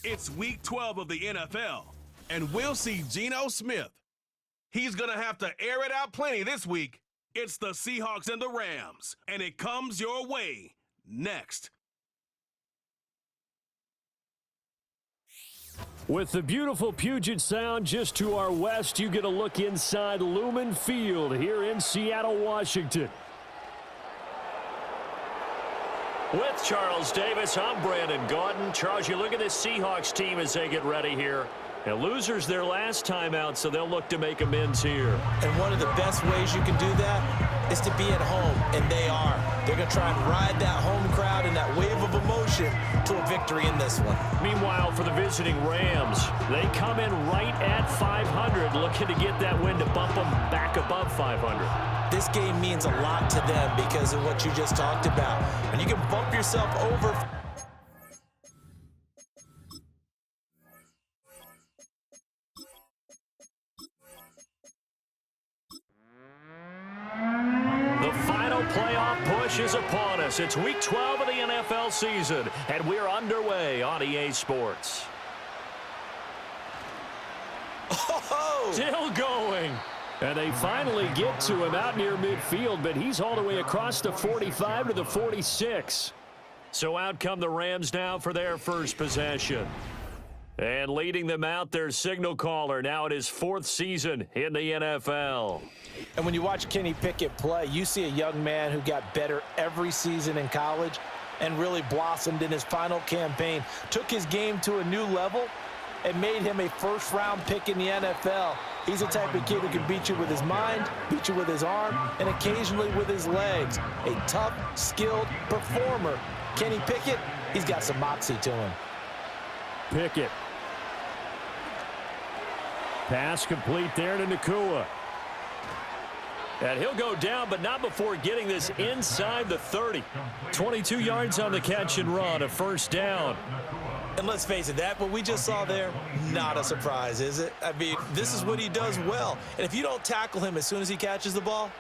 It's Week 12 of the NFL, and we'll see Geno Smith. He's going to have to air it out plenty this week. It's the Seahawks and the Rams, and it comes your way next. With the beautiful Puget Sound just to our west, you get a look inside Lumen Field here in Seattle, Washington. With Charles Davis, I'm Brandon Gaudin. Charles, you look at this Seahawks team as they get ready here. And losers their last time out, so they'll look to make amends here. And one of the best ways you can do that is to be at home, and they are. They're going to try and ride that home crowd and that wave of emotion to a victory in this one. Meanwhile, for the visiting Rams, they come in right at 500, looking to get that win to bump them back above 500. This game means a lot to them because of what you just talked about. And you can bump yourself over. Playoff push is upon us. It's Week 12 of the NFL season, and we're underway on EA Sports. Oh! Still going. And they finally get to him out near midfield, but he's all the way across the 45 to the 46. So out come the Rams now for their first possession. And leading them out, their signal caller, now in his fourth season in the NFL. And when you watch Kenny Pickett play, you see a young man who got better every season in college and really blossomed in his final campaign, took his game to a new level, and made him a first-round pick in the NFL. He's the type of kid who can beat you with his mind, beat you with his arm, and occasionally with his legs. A tough, skilled performer. Kenny Pickett, he's got some moxie to him. Pickett. Pass complete there to Nakua. And he'll go down, but not before getting this inside the 30. 22 yards on the catch and run, a first down. And let's face it, what we just saw there, not a surprise, is it? I mean, this is what he does well. And if you don't tackle him as soon as he catches the ball,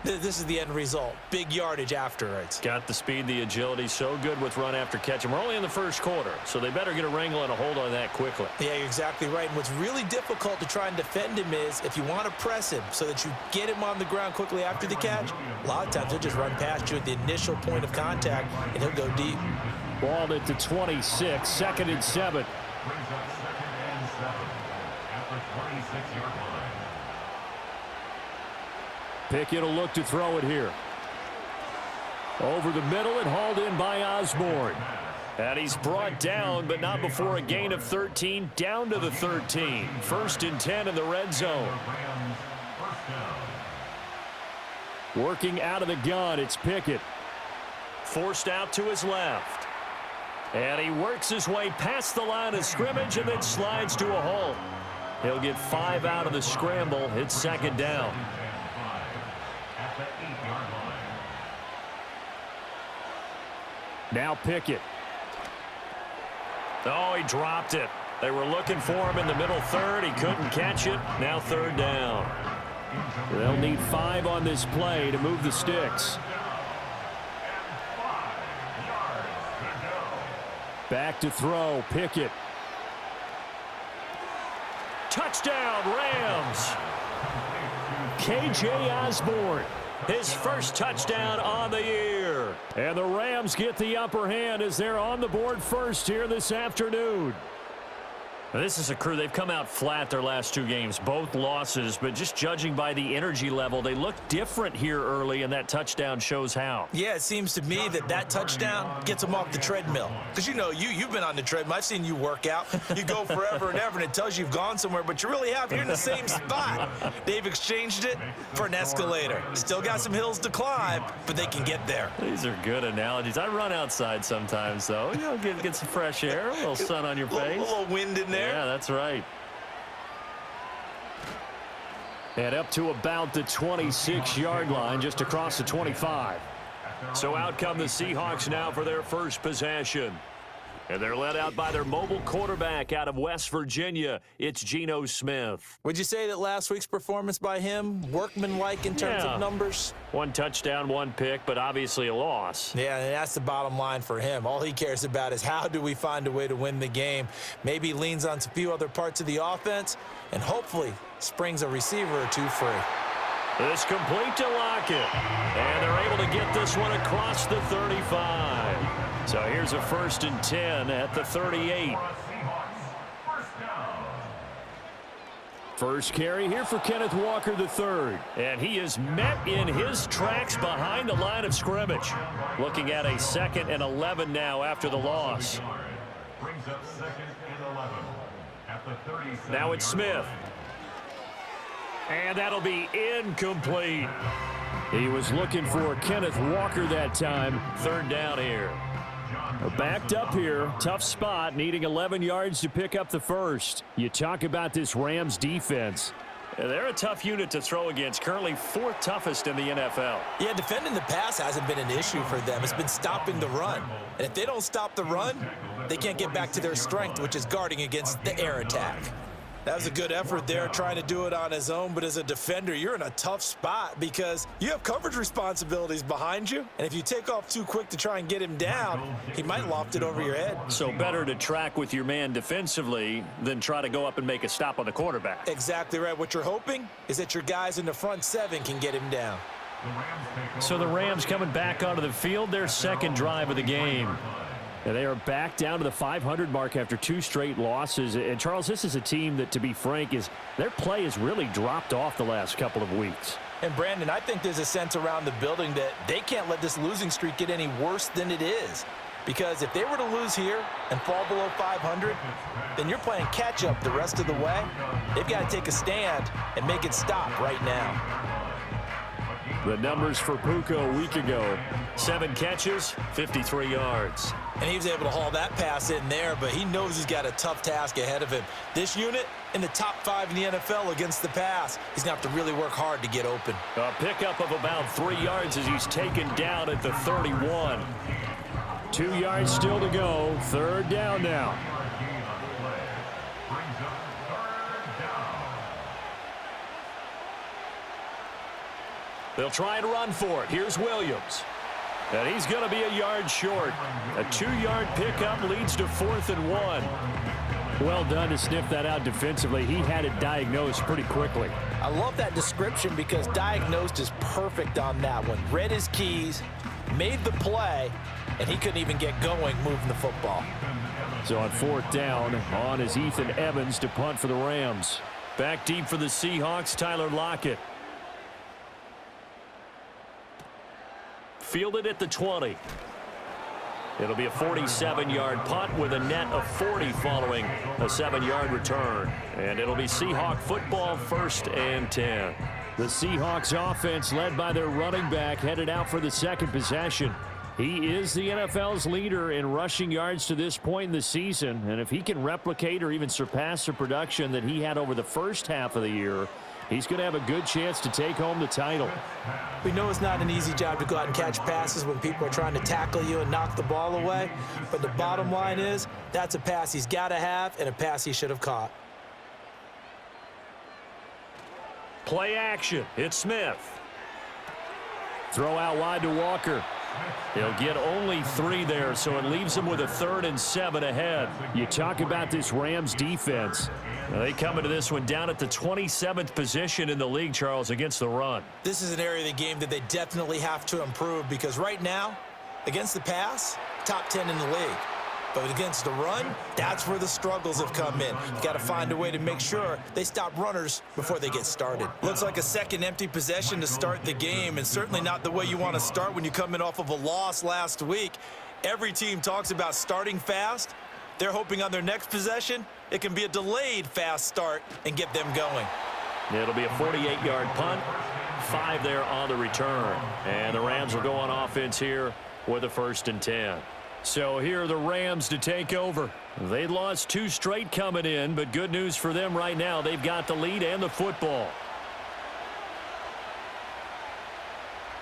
this is the end result. Big yardage afterwards. Got the speed, the agility, so good with run after catch. And we're only in the first quarter, so they better get a wrangle and a hold on that quickly. Yeah, you're exactly right. And what's really difficult to try and defend him is if you want to press him so that you get him on the ground quickly after the catch, a lot of times he'll just run past you at the initial point of contact, and he'll go deep. Balled it to 26, second and 7. Pickett will look to throw it here. Over the middle and hauled in by Osborne. And he's brought down, but not before a gain of 13, down to the 13. First and 10 in the red zone. Working out of the gun, it's Pickett. Forced out to his left. And he works his way past the line of scrimmage and then slides to a halt. He'll get 5 out of the scramble. It's second down. Now Pickett. Oh, he dropped it. They were looking for him in the middle third. He couldn't catch it. Now third down. They'll need 5 on this play to move the sticks. Back to throw, Pickett. Touchdown, Rams. KJ Osborne, his first touchdown on the year. And the Rams get the upper hand as they're on the board first here this afternoon. Now, this is a crew, they've come out flat their last 2 games, both losses, but just judging by the energy level, they look different here early, and that touchdown shows how. Yeah, it seems to me that touchdown gets them off the treadmill. Because, you know, you've been on the treadmill. I've seen you work out. You go forever and ever, and it tells you you've gone somewhere, but you really have. You're in the same spot. They've exchanged it for an escalator. Still got some hills to climb, but they can get there. These are good analogies. I run outside sometimes, though. You know, get some fresh air, a little sun on your face. A little wind in there. Yeah, that's right. And up to about the 26-yard line, just across the 25. So out come the Seahawks now for their first possession. And they're led out by their mobile quarterback out of West Virginia. It's Geno Smith. Would you say that last week's performance by him, workmanlike in terms of numbers? 1 touchdown, 1 pick, but obviously a loss. Yeah, and that's the bottom line for him. All he cares about is how do we find a way to win the game. Maybe he leans on a few other parts of the offense and hopefully springs a receiver or two free. It's complete to Lockett. And they're able to get this one across the 35. So here's a 1st and 10 at the 38. First carry here for Kenneth Walker III. And he is met in his tracks behind the line of scrimmage. Looking at a 2nd and 11 now after the loss. Now it's Smith. And that'll be incomplete. He was looking for Kenneth Walker that time. 3rd down here. Backed up here, tough spot, needing 11 yards to pick up the first. You talk about this Rams defense. They're a tough unit to throw against, currently 4th toughest in the NFL. Yeah, defending the pass hasn't been an issue for them. It's been stopping the run. And if they don't stop the run, they can't get back to their strength, which is guarding against the air attack. That was a good effort there, trying to do it on his own. But as a defender, you're in a tough spot because you have coverage responsibilities behind you. And if you take off too quick to try and get him down, he might loft it over your head. So better to track with your man defensively than try to go up and make a stop on the quarterback. Exactly right. What you're hoping is that your guys in the front 7 can get him down. So the Rams coming back onto the field, their 2nd drive of the game. And they are back down to the 500 mark after 2 straight losses. And, Charles, this is a team that, to be frank, their play has really dropped off the last couple of weeks. And, Brandon, I think there's a sense around the building that they can't let this losing streak get any worse than it is. Because if they were to lose here and fall below 500, then you're playing catch-up the rest of the way. They've got to take a stand and make it stop right now. The numbers for Puka a week ago. 7 catches, 53 yards. And he was able to haul that pass in there, but he knows he's got a tough task ahead of him. This unit in the top 5 in the NFL against the pass. He's going to have to really work hard to get open. A pickup of about 3 yards as he's taken down at the 31. 2 yards still to go. 3rd down now. They'll try and run for it. Here's Williams. And he's going to be a yard short. A 2-yard pickup leads to 4th and 1. Well done to sniff that out defensively. He had it diagnosed pretty quickly. I love that description because diagnosed is perfect on that one. Read his keys, made the play, and he couldn't even get going moving the football. So on 4th down, on is Ethan Evans to punt for the Rams. Back deep for the Seahawks, Tyler Lockett. Fielded at the 20. It'll be a 47-yard punt with a net of 40 following a 7-yard return. And it'll be Seahawk football, 1st and 10. The Seahawks offense led by their running back headed out for the 2nd possession. He is the NFL's leader in rushing yards to this point in the season. And if he can replicate or even surpass the production that he had over the first half of the year, he's going to have a good chance to take home the title. We know it's not an easy job to go out and catch passes when people are trying to tackle you and knock the ball away. But the bottom line is that's a pass he's got to have and a pass he should have caught. Play action. It's Smith. Throw out wide to Walker. He'll get only 3 there, so it leaves him with a 3rd and 7 ahead. You talk about this Rams defense. They come into this one down at the 27th position in the league, Charles, against the run. This is an area of the game that they definitely have to improve because right now, against the pass, top 10 in the league. But against the run, that's where the struggles have come in. You've got to find a way to make sure they stop runners before they get started. Looks like a 2nd empty possession to start the game, and certainly not the way you want to start when you come in off of a loss last week. Every team talks about starting fast. They're hoping on their next possession, it can be a delayed fast start and get them going. It'll be a 48-yard punt, 5 there on the return. And the Rams will go on offense here with a 1st and 10. So here are the Rams to take over. They lost 2 straight coming in, but good news for them right now. They've got the lead and the football.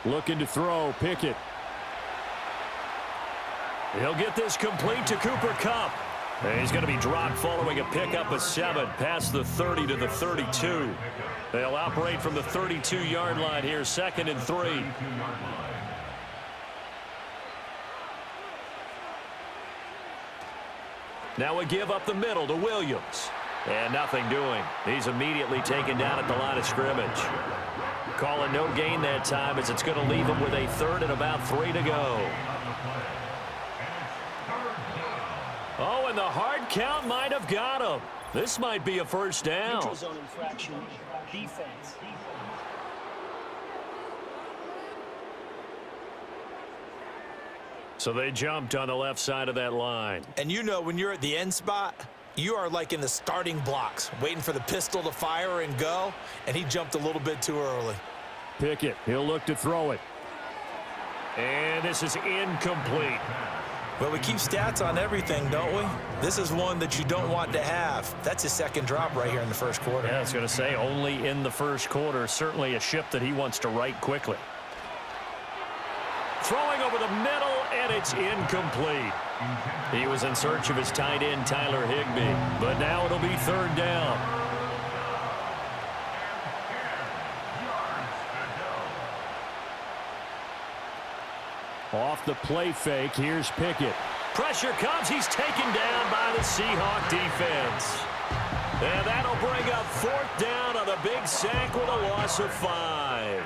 Looking to throw, Pickett. He'll get this complete to Cooper Kupp. And he's going to be dropped following a pickup of 7 past the 30 to the 32. They'll operate from the 32-yard line here, 2nd and 3. Now we give up the middle to Williams. And nothing doing. He's immediately taken down at the line of scrimmage. Calling no gain that time as it's going to leave him with a 3rd and about 3 to go. Oh, and the hard count might have got him. This might be a first down. Neutral zone infraction, defense. So they jumped on the left side of that line. And you know when you're at the end spot, you are like in the starting blocks, waiting for the pistol to fire and go, and he jumped a little bit too early. Pickett, he'll look to throw it. And this is incomplete. Well, we keep stats on everything, don't we? This is one that you don't want to have. That's his 2nd drop right here in the 1st quarter. Yeah, I was going to say only in the 1st quarter. Certainly a ship that he wants to right quickly. Throwing over the middle, and it's incomplete. He was in search of his tight end, Tyler Higbee. But now it'll be 3rd down. Off the play fake, here's Pickett. Pressure comes, he's taken down by the Seahawks defense. And that'll bring up 4th down on the big sack with a loss of 5.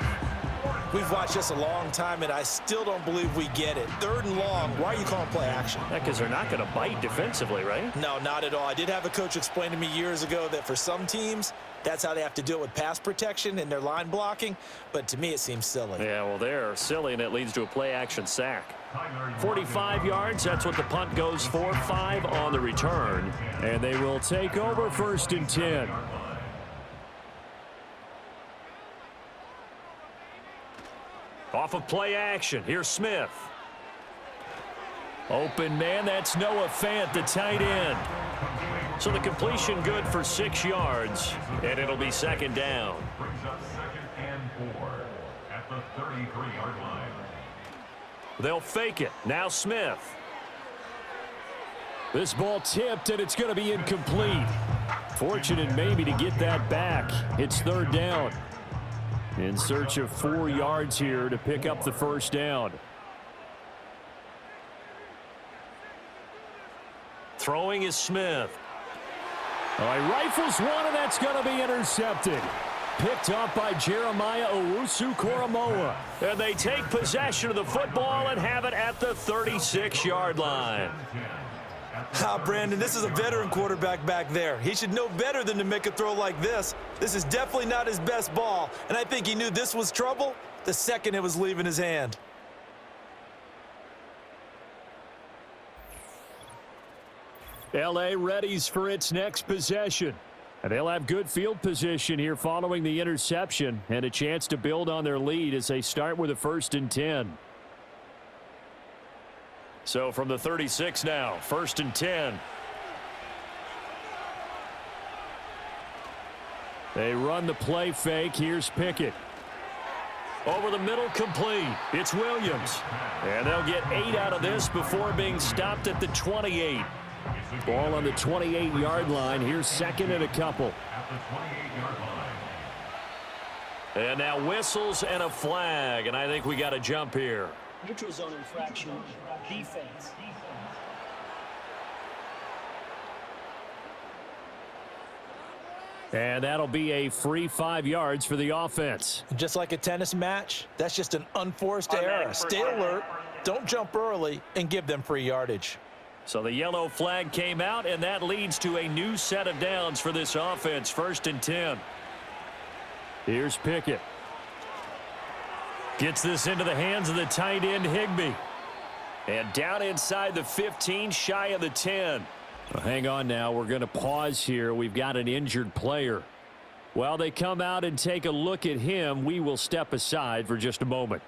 We've watched this a long time, and I still don't believe we get it. 3rd and long, why are you calling play action? Because they're not going to bite defensively, right? No, not at all. I did have a coach explain to me years ago that for some teams, that's how they have to deal with pass protection and their line blocking, but to me it seems silly. Yeah, well, they're silly, and it leads to a play-action sack. 45 yards, that's what the punt goes for. 5 on the return, and they will take over 1st and 10. Off of play action, here's Smith. Open man, that's Noah Fant, the tight end. So the completion good for 6 yards, and it'll be 2nd down. Brings up 2nd and 4 at the 33-yard line. They'll fake it. Now Smith. This ball tipped, and it's going to be incomplete. Fortunate maybe to get that back. It's 3rd down. In search of 4 yards here to pick up the 1st down. Throwing is Smith. All right, rifles one, and that's going to be intercepted. Picked up by Jeremiah Owusu-Koramoah. And they take possession of the football and have it at the 36-yard line. Brandon, this is a veteran quarterback back there. He should know better than to make a throw like this. This is definitely not his best ball, and I think he knew this was trouble the second it was leaving his hand. L.A. readies for its next possession. And they'll have good field position here following the interception and a chance to build on their lead as they start with a 1st and 10. So from the 36 now, 1st and 10. They run the play fake. Here's Pickett. Over the middle, complete. It's Williams. And they'll get 8 out of this before being stopped at the 28. Ball on the 28-yard line. Here's 2nd and a couple. And now whistles and a flag. And I think we got a jump here. Neutral zone infraction, defense. And that'll be a free 5 yards for the offense. Just like a tennis match, that's just an unforced error. Stay alert, don't jump early, and give them free yardage. So the yellow flag came out, and that leads to a new set of downs for this offense. 1st and 10. Here's Pickett. Gets this into the hands of the tight end, Higbee. And down inside the 15, shy of the 10. Well, hang on now. We're going to pause here. We've got an injured player. While they come out and take a look at him, we will step aside for just a moment.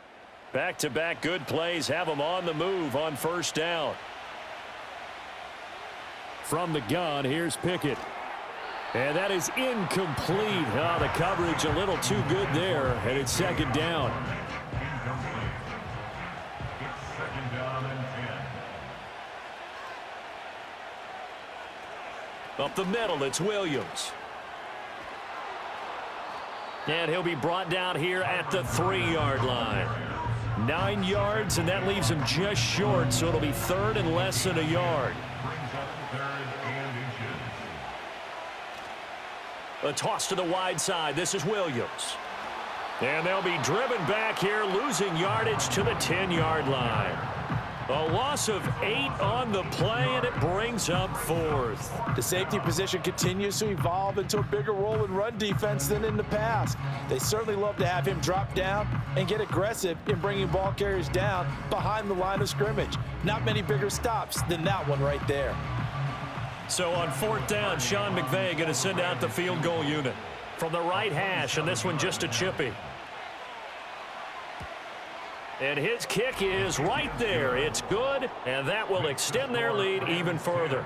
Back-to-back good plays have them on the move on 1st down. From the gun, here's Pickett. And that is incomplete. Oh, the coverage a little too good there, and it's 2nd down. Up the middle, it's Williams. And he'll be brought down here at the 3-yard line. 9 yards, and that leaves him just short, so it'll be third and less than a yard. A toss to the wide side. This is Williams. And they'll be driven back here, losing yardage to the 10-yard line. A loss of 8 on the play, and it brings up 4th. The safety position continues to evolve into a bigger role in run defense than in the past. They certainly love to have him drop down and get aggressive in bringing ball carriers down behind the line of scrimmage. Not many bigger stops than that one right there. So on 4th down, Sean McVay going to send out the field goal unit from the right hash, and this one just a chippy. And his kick is right there. It's good, and that will extend their lead even further.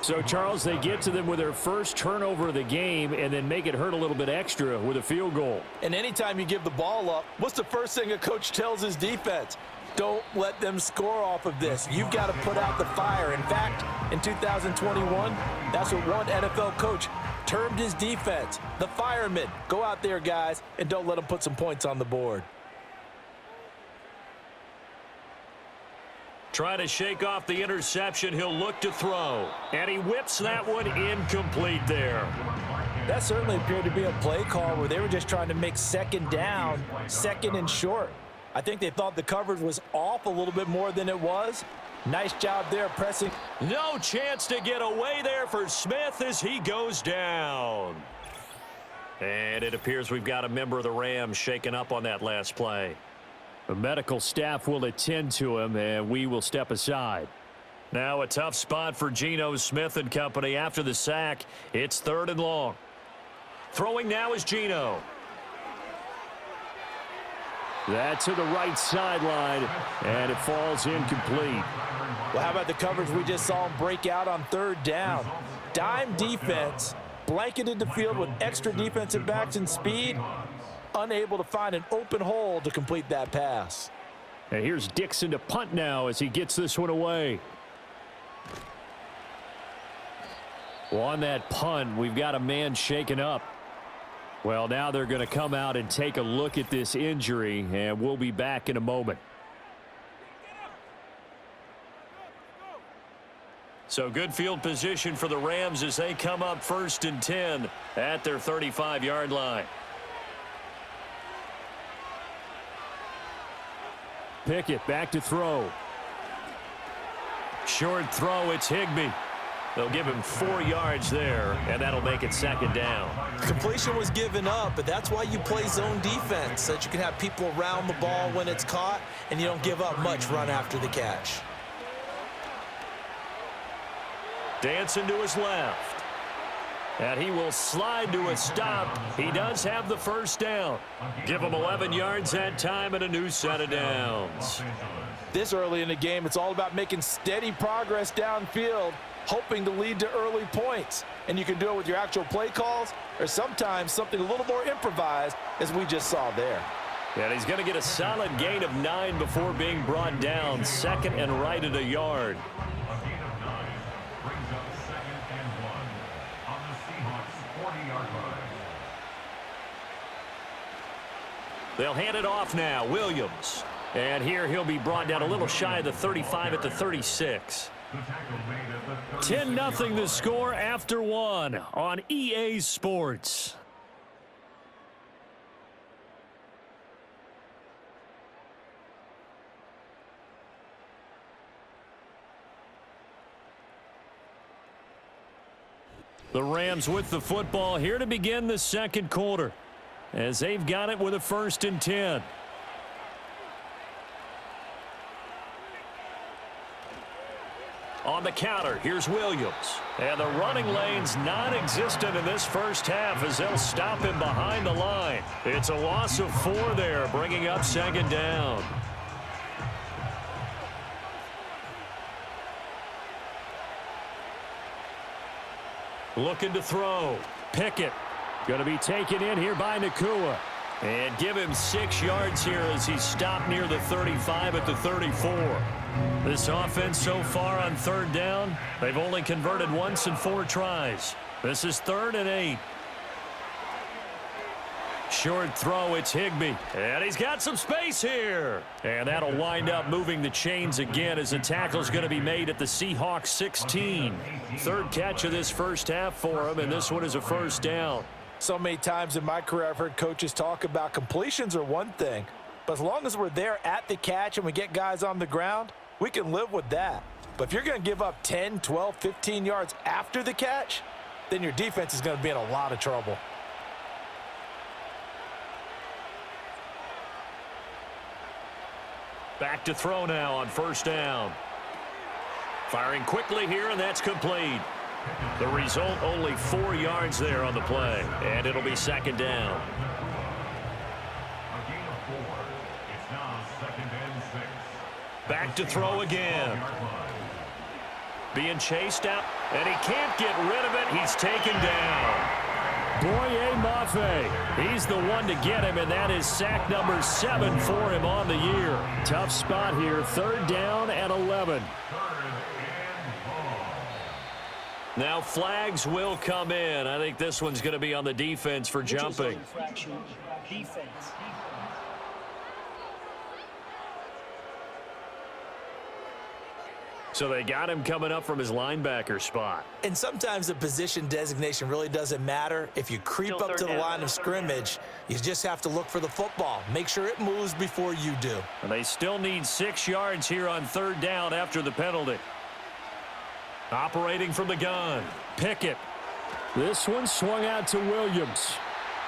So, Charles, they get to them with their first turnover of the game and then make it hurt a little bit extra with a field goal. And anytime you give the ball up, what's the first thing a coach tells his defense? Don't let them score off of this. You've got to put out the fire. In fact, in 2021, that's what one NFL coach termed his defense, the firemen. Go out there, guys, and don't let them put some points on the board. Trying to shake off the interception. He'll look to throw. And he whips that one incomplete there. That certainly appeared to be a play call where they were just trying to make second down, second and short. I think they thought the coverage was off a little bit more than it was. Nice job there pressing. No chance to get away there for Smith as he goes down. And it appears we've got a member of the Rams shaken up on that last play. The medical staff will attend to him, and we will step aside. Now a tough spot for Geno Smith and company after the sack. It's 3rd and long. Throwing now is Geno. That to the right sideline, and it falls incomplete. Well, how about the coverage we just saw him break out on 3rd down? Dime defense, blanketed the field with extra defensive backs and speed. Unable to find an open hole to complete that pass. And here's Dixon to punt now as he gets this one away. Well, on that punt, we've got a man shaken up. Well, now they're going to come out and take a look at this injury, and we'll be back in a moment. So good field position for the Rams as they come up 1st and 10 at their 35-yard line. Pickett back to throw. Short throw, it's Higbee. They'll give him 4 yards there, and that'll make it 2nd down. Completion was given up, but that's why you play zone defense, so that you can have people around the ball when it's caught, and you don't give up much run after the catch. Dancing to his left. And he will slide to a stop. He does have the 1st down. Give him 11 yards that time and a new set of downs. This early in the game, it's all about making steady progress downfield, hoping to lead to early points. And you can do it with your actual play calls or sometimes something a little more improvised, as we just saw there. And he's going to get a solid gain of 9 before being brought down. 2nd and right at a yard. They'll hand it off now. Williams. And here he'll be brought down a little shy of the 35 at the 36. 10-0 the score after 1 on EA Sports. The Rams with the football here to begin the 2nd quarter, as they've got it with a 1st and 10. On the counter, here's Williams. And the running lane's non-existent in this first half as they'll stop him behind the line. It's a loss of 4 there, bringing up 2nd down. Looking to throw. Pickett going to be taken in here by Nakua. And give him 6 yards here as he stopped near the 35 at the 34. This offense so far on 3rd down, they've only converted once in 4 tries. This is 3rd and 8. Short throw, it's Higbee. And he's got some space here. And that'll wind up moving the chains again as the tackle's going to be made at the Seahawks 16. 3rd catch of this first half for him, and this one is a 1st down. So many times in my career I've heard coaches talk about completions are one thing, but as long as we're there at the catch and we get guys on the ground, we can live with that. But if you're going to give up 10, 12, 15 yards after the catch, then your defense is going to be in a lot of trouble. Back to throw now on 1st down. Firing quickly here, and that's complete. The result, only 4 yards there on the play, and it'll be 2nd down. A gain of 4. It's now 2nd and 6. Back to throw again. Being chased out, and he can't get rid of it. He's taken down. Boye Mafe, he's the one to get him, and that is sack number 7 for him on the year. Tough spot here, 3rd down and 11. Now flags will come in. I think this one's going to be on the defense for jumping. Infraction, defense. So they got him coming up from his linebacker spot. And sometimes the position designation really doesn't matter. If you creep up to the line of scrimmage, you just have to look for the football. Make sure it moves before you do. And they still need 6 yards here on 3rd down after the penalty. Operating from the gun, Pickett. This one swung out to Williams.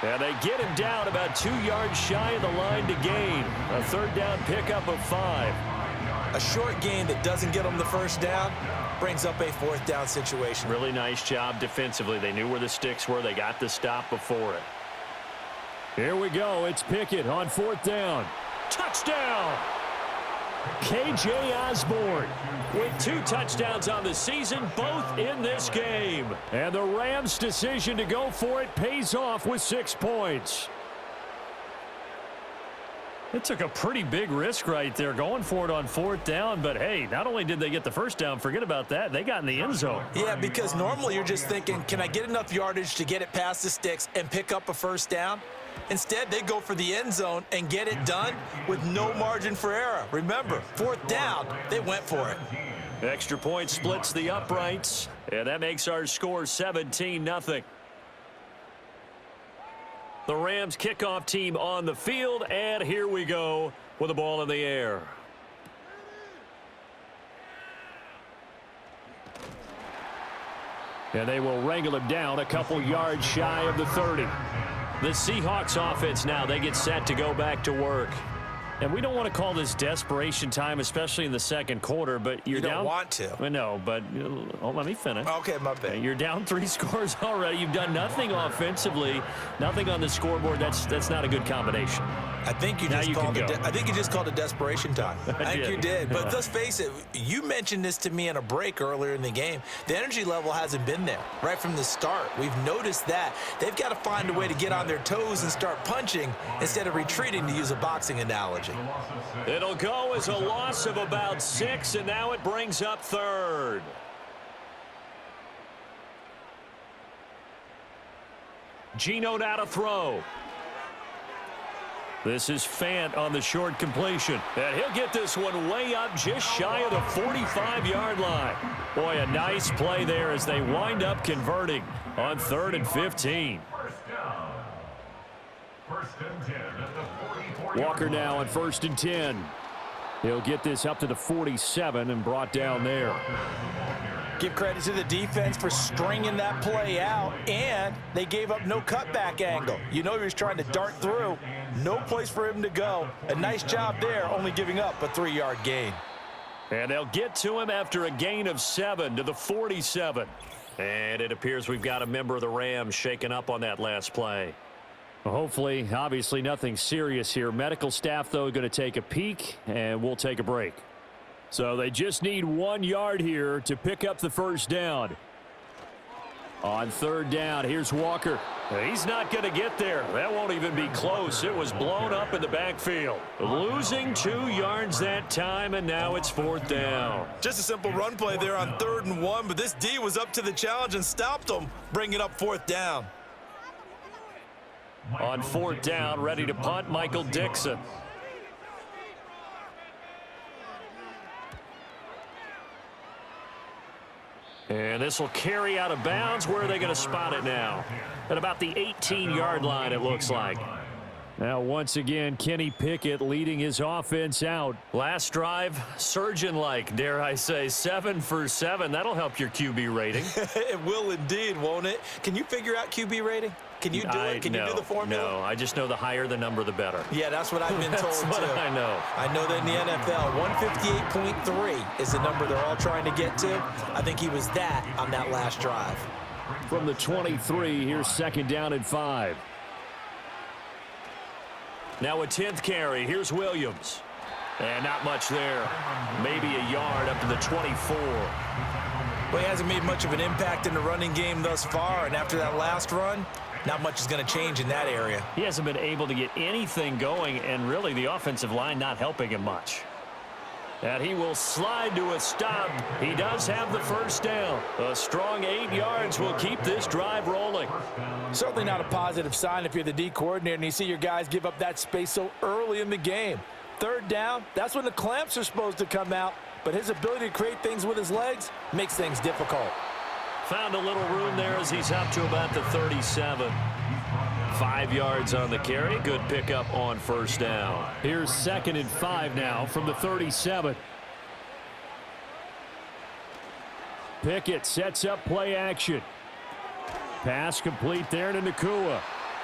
And they get him down about 2 yards shy of the line to gain. A 3rd down pickup of 5. A short gain that doesn't get them the 1st down brings up a 4th down situation. Really nice job defensively. They knew where the sticks were. They got the stop before it. Here we go. It's Pickett on 4th down. Touchdown! K.J. Osborne With 2 touchdowns on the season, both in this game. And the Rams' decision to go for it pays off with 6 points. It took a pretty big risk right there going for it on 4th down, but hey, not only did they get the 1st down, forget about that, they got in the end zone. Yeah, because normally you're just thinking, can I get enough yardage to get it past the sticks and pick up a 1st down? Instead, they go for the end zone and get it done with no margin for error. Remember, 4th down, they went for it. Extra point splits the uprights, and that makes our score 17-0. The Rams kickoff team on the field, and here we go with the ball in the air. And they will wrangle him down a couple yards shy of the 30. The Seahawks offense now, they get set to go back to work. And we don't want to call this desperation time, especially in the 2nd quarter, but You don't want to. I know, but let me finish. Okay, my bad. You're down 3 scores already. You've done nothing offensively, nothing on the scoreboard. That's not a good combination. I think you just called it desperation time. I think you did. But let's face it, you mentioned this to me in a break earlier in the game. The energy level hasn't been there right from the start. We've noticed that. They've got to find a way to get on their toes and start punching instead of retreating, to use a boxing analogy. It'll go as a loss of about 6, and now it brings up 3rd. Geno now to throw. This is Fant on the short completion. And he'll get this one way up just shy of the 45-yard line. Boy, a nice play there as they wind up converting on 3rd and 15. First and 10 at the 44. Walker now on 1st and 10. He'll get this up to the 47 and brought down there. Give credit to the defense for stringing that play out, and they gave up no cutback angle. You know he was trying to dart through. No place for him to go. A nice job there, only giving up a 3-yard gain. And they'll get to him after a gain of 7 to the 47. And it appears we've got a member of the Rams shaken up on that last play. Well, hopefully, obviously nothing serious here. Medical staff, though, going to take a peek, and we'll take a break. So they just need 1 yard here to pick up the 1st down. On third down, here's Walker. He's not going to get there. That won't even be close. It was blown up in the backfield. Losing 2 yards that time, and now it's fourth down. Just a simple run play there on 3rd and 1, but this D was up to the challenge and stopped them, bringing up fourth down. On fourth down, ready to punt, Michael Dixon. And this will carry out of bounds. Where are they going to spot it now? At about the 18-yard line, it looks like. Now, once again, Kenny Pickett leading his offense out. Last drive, surgeon-like, dare I say, 7 for 7. That'll help your QB rating. It will indeed, won't it? Can you figure out QB rating? Can you do it? Can you do the formula? No, I just know the higher the number, the better. Yeah, that's what I've been told, That's what too. I know. I know that in the NFL, 158.3 is the number they're all trying to get to. I think he was that on that last drive. From the 23, here's second down and 5. Now a 10th carry. Here's Williams. And not much there. Maybe a yard up to the 24. Well, he hasn't made much of an impact in the running game thus far, and after that last run, not much is going to change in that area. He hasn't been able to get anything going, and really the offensive line not helping him much. And he will slide to a stop. He does have the first down. A strong 8 yards will keep this drive rolling. Certainly not a positive sign if you're the D coordinator and you see your guys give up that space so early in the game. Third down, that's when the clamps are supposed to come out, but his ability to create things with his legs makes things difficult. Found a little room there as he's up to about the 37. 5 yards on the carry. Good pickup on first down. Here's second and 5 now from the 37. Pickett sets up play action. Pass complete there to Nakua.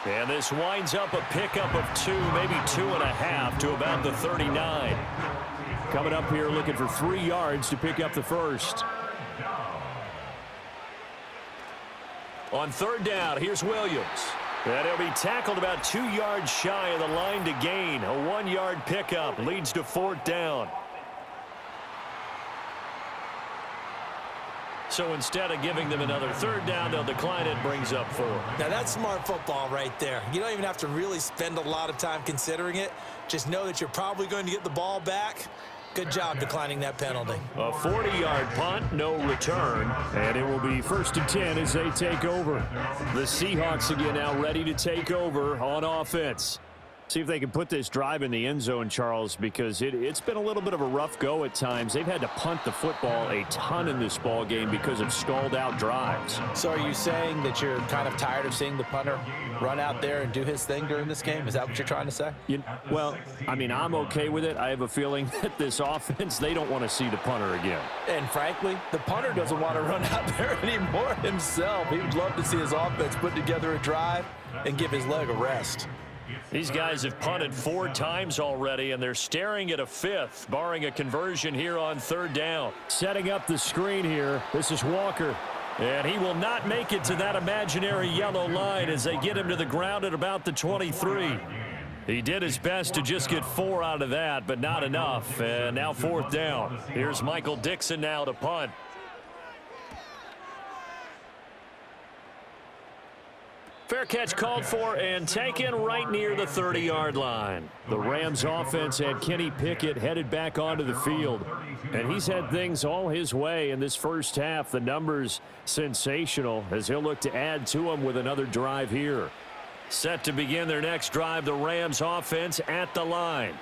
And this winds up a pickup of 2, maybe 2.5 to about the 39. Coming up here looking for 3 yards to pick up the first. On third down, here's Williams. And he'll be tackled about 2 yards shy of the line to gain. A 1-yard pickup leads to fourth down. So instead of giving them another third down, they'll decline it, brings up 4. Now that's smart football right there. You don't even have to really spend a lot of time considering it. Just know that you're probably going to get the ball back. Good job declining that penalty. A 40-yard punt, no return, and it will be first and 10 as they take over. The Seahawks again now ready to take over on offense. See if they can put this drive in the end zone, Charles, because it's been a little bit of a rough go at times. They've had to punt the football a ton in this ball game because of stalled-out drives. So are you saying that you're kind of tired of seeing the punter run out there and do his thing during this game? Is that what you're trying to say? Well, I mean, I'm okay with it. I have a feeling that this offense, they don't want to see the punter again. And frankly, the punter doesn't want to run out there anymore himself. He would love to see his offense put together a drive and give his leg a rest. These guys have punted 4 times already, and they're staring at a 5th, barring a conversion here on third down. Setting up the screen here, this is Walker. And he will not make it to that imaginary yellow line as they get him to the ground at about the 23. He did his best to just get 4 out of that, but not enough. And now fourth down. Here's Michael Dixon now to punt. Fair catch called for and taken right near the 30-yard line. The Rams offense had Kenny Pickett headed back onto the field. And he's had things all his way in this first half. The numbers sensational as he'll look to add to them with another drive here. Set to begin their next drive, the Rams offense at the line.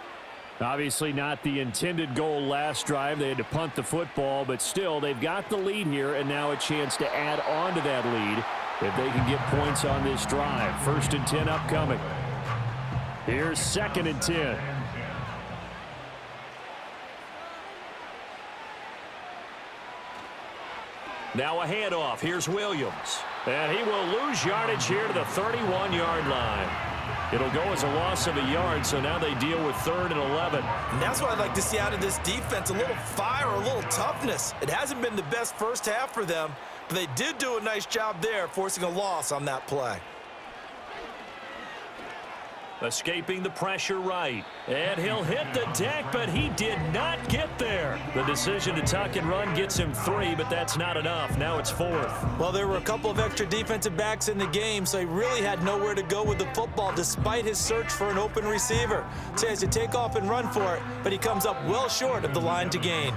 Obviously not the intended goal last drive. They had to punt the football, but still they've got the lead here and now a chance to add on to that lead if they can get points on this drive. First and 10 upcoming. Here's second and 10. Now a handoff. Here's Williams. And he will lose yardage here to the 31-yard line. It'll go as a loss of a yard, so now they deal with 3rd and 11. And that's what I'd like to see out of this defense, a little fire, a little toughness. It hasn't been the best first half for them, but they did do a nice job there, forcing a loss on that play. escaping the pressure right. And he'll hit the deck, but he did not get there. The decision to tuck and run gets him 3, but that's not enough. Now it's 4th. Well, there were a couple of extra defensive backs in the game, so he really had nowhere to go with the football despite his search for an open receiver. So he has to take off and run for it, but he comes up well short of the line to gain.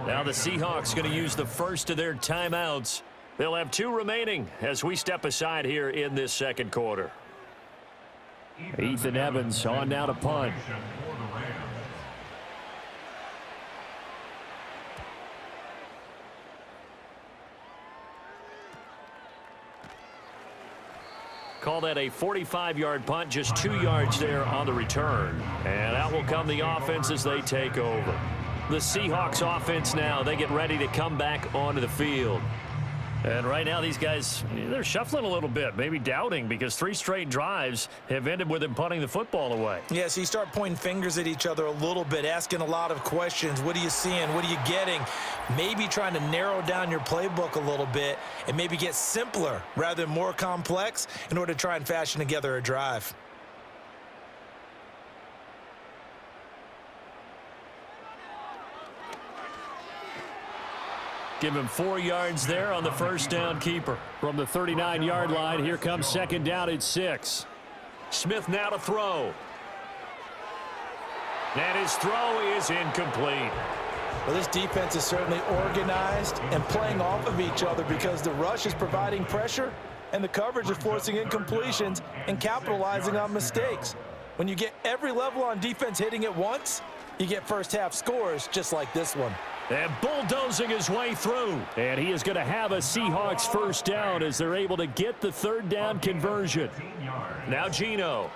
Now the Seahawks going to use the first of their timeouts. They'll have 2 remaining as we step aside here in this second quarter. Ethan Evans on now to punt. Call that a 45-yard punt, just 2 yards there on the return. And out will come the offense as they take over. The Seahawks offense now, they get ready to come back onto the field. And right now these guys, they're shuffling a little bit, maybe doubting, because 3 straight drives have ended with them punting the football away. Yeah, so you start pointing fingers at each other a little bit, asking a lot of questions. What are you seeing? What are you getting? Maybe trying to narrow down your playbook a little bit and maybe get simpler rather than more complex in order to try and fashion together a drive. Give him 4 yards there on the first down keeper. From the 39-yard line, here comes second down at 6. Smith now to throw. And his throw is incomplete. Well, this defense is certainly organized and playing off of each other because the rush is providing pressure and the coverage is forcing incompletions and capitalizing on mistakes. When you get every level on defense hitting at once, you get first-half scores just like this one. And bulldozing his way through. And he is going to have a Seahawks first down as they're able to get the third down conversion. Now Geno.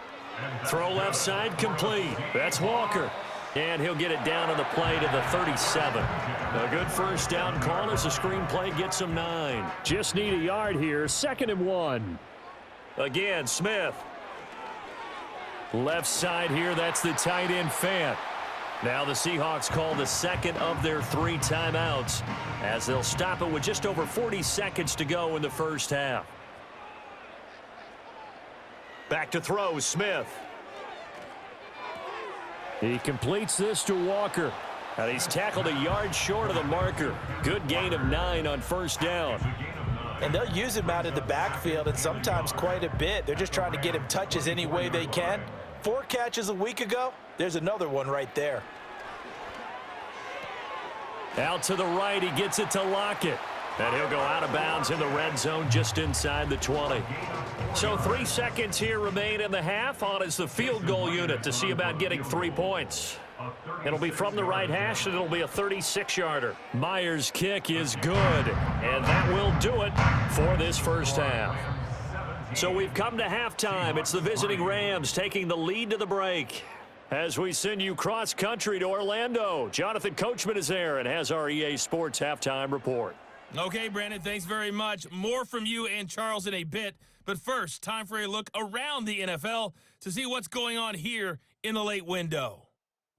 Throw left side complete. That's Walker. And he'll get it down on the play to the 37. A good first down call as the screen play gets him 9. Just need a yard here. 2nd and 1. Again, Smith. Left side here, that's the tight end Fant. Now the Seahawks call the second of their 3 timeouts as they'll stop it with just over 40 seconds to go in the first half. Back to throw, Smith. He completes this to Walker. And he's tackled a yard short of the marker. Good gain of 9 on first down. And they'll use him out of the backfield and sometimes quite a bit. They're just trying to get him touches any way they can. 4 catches a week ago. There's another one right there. Out to the right, he gets it to Lockett. And he'll go out of bounds in the red zone just inside the 20. So 3 seconds here remain in the half. On is the field goal unit to see about getting 3 points. It'll be from the right hash, and it'll be a 36-yarder. Myers' kick is good. And that will do it for this first half. So we've come to halftime. It's the visiting Rams taking the lead to the break. As we send you cross-country to Orlando, Jonathan Coachman is there and has our EA Sports halftime report. Okay, Brandon, thanks very much. More from you and Charles in a bit. But first, time for a look around the NFL to see what's going on here in the late window.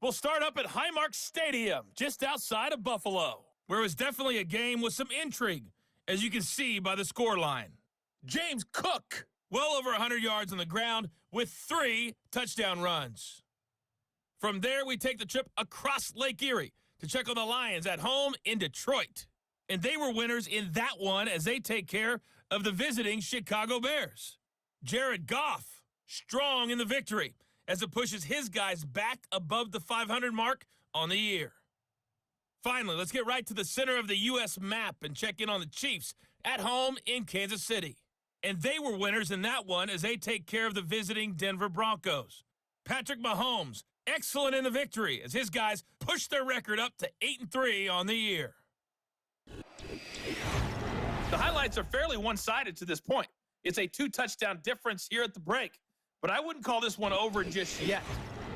We'll start up at Highmark Stadium, just outside of Buffalo, where it was definitely a game with some intrigue, as you can see by the scoreline. James Cook, well over 100 yards on the ground with 3 touchdown runs. From there, we take the trip across Lake Erie to check on the Lions at home in Detroit. And they were winners in that one as they take care of the visiting Chicago Bears. Jared Goff, strong in the victory as it pushes his guys back above the 500 mark on the year. Finally, let's get right to the center of the U.S. map and check in on the Chiefs at home in Kansas City. And they were winners in that one as they take care of the visiting Denver Broncos. Patrick Mahomes, excellent in the victory as his guys push their record up to 8-3 on the year. The highlights are fairly one-sided to this point. It's a 2-touchdown difference here at the break, but I wouldn't call this one over just yet.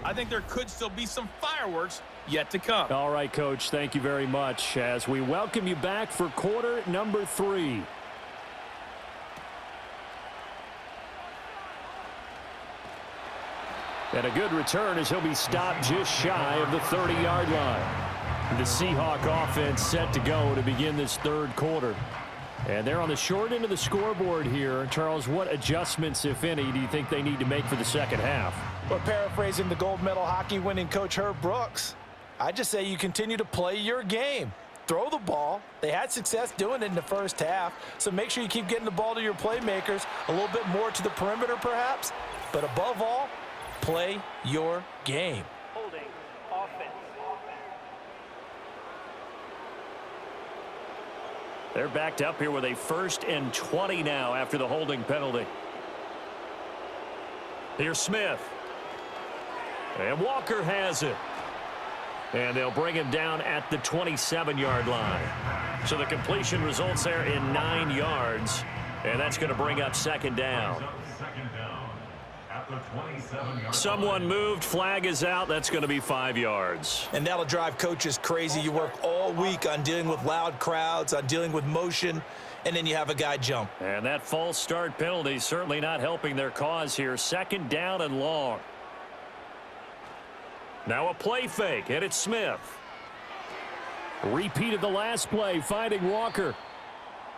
I think there could still be some fireworks yet to come. All right, Coach, thank you very much as we welcome you back for quarter number 3. And a good return as he'll be stopped just shy of the 30-yard line. The Seahawk offense set to go to begin this third quarter. And they're on the short end of the scoreboard here. Charles, what adjustments, if any, do you think they need to make for the second half? Or paraphrasing the gold medal hockey winning coach Herb Brooks, I just say you continue to play your game. Throw the ball. They had success doing it in the first half, so make sure you keep getting the ball to your playmakers, a little bit more to the perimeter perhaps, but above all, play your game. Holding offense. They're backed up here with a 1st and 20 now after the holding penalty. Here's Smith. And Walker has it. And they'll bring him down at the 27-yard line. So the completion results there in 9 yards. And that's going to bring up 2nd down. Someone moved. Flag is out. That's going to be 5 yards. And that'll drive coaches crazy. You work all week on dealing with loud crowds, on dealing with motion, and then you have a guy jump. And that false start penalty certainly not helping their cause here. 2nd down and long. Now a play fake, and it's Smith. Repeat of the last play, finding Walker.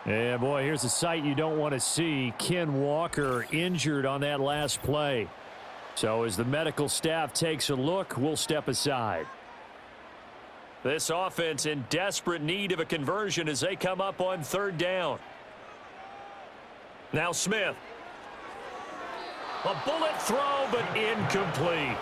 Yeah, boy, here's a sight you don't want to see. Ken Walker injured on that last play. So as the medical staff takes a look, we'll step aside. This offense in desperate need of a conversion as they come up on 3rd down. Now Smith. A bullet throw, but incomplete.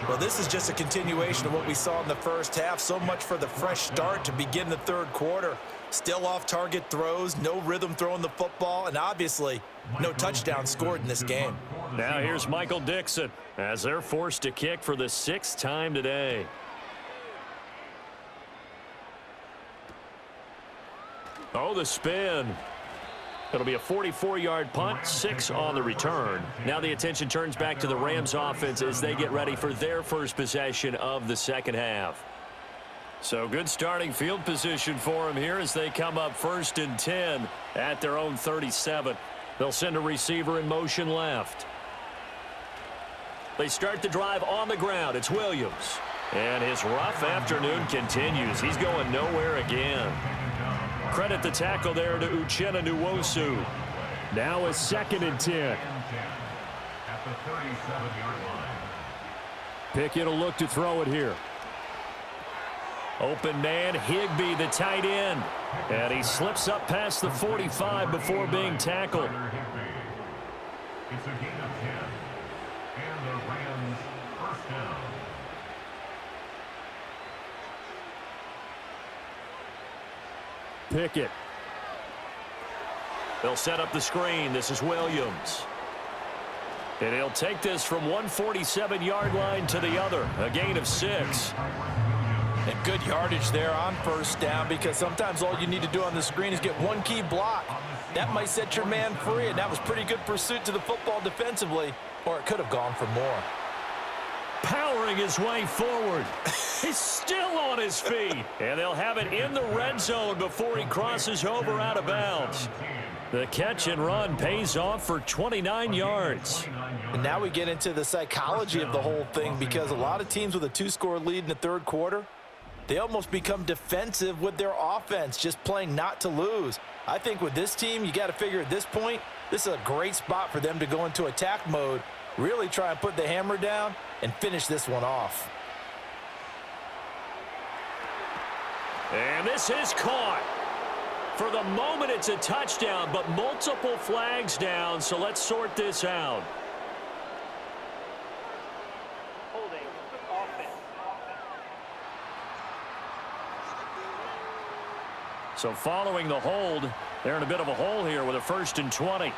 Well, this is just a continuation of what we saw in the first half. So much for the fresh start to begin the 3rd quarter. Still off-target throws, no rhythm throwing the football, and obviously no touchdown scored in this game. Now here's Michael Dixon as they're forced to kick for the 6th time today. Oh, the spin. It'll be a 44-yard punt, 6 on the return. Now the attention turns back to the Rams offense as they get ready for their first possession of the 2nd half. So good starting field position for them here as they come up 1st and 10 at their own 37. They'll send a receiver in motion left. They start the drive on the ground. It's Williams. And his rough afternoon continues. He's going nowhere again. Credit the tackle there to Uchenna Nwosu. Now a 2nd and 10. At the 37-yard line. Pickett will look to throw it here. Open man, Higbee, the tight end. And he slips up past the 45 before being tackled. It's a gain of 10. And the Rams 1st down. Pickett. They'll set up the screen. This is Williams. And he'll take this from 147-yard line to the other. A gain of 6. And good yardage there on 1st down, because sometimes all you need to do on the screen is get one key block. That might set your man free, and that was pretty good pursuit to the football defensively, or it could have gone for more. Powering his way forward. He's still on his feet. And they'll have it in the red zone before he crosses over out of bounds. The catch and run pays off for 29 yards. And now we get into the psychology of the whole thing, because a lot of teams with a 2-score lead in the 3rd quarter, they almost become defensive with their offense, just playing not to lose. I think with this team, you got to figure at this point, this is a great spot for them to go into attack mode, really try and put the hammer down and finish this one off. And this is caught. For the moment, it's a touchdown, but multiple flags down, so let's sort this out. Holding offense. So following the hold, they're in a bit of a hole here with a 1st and 20.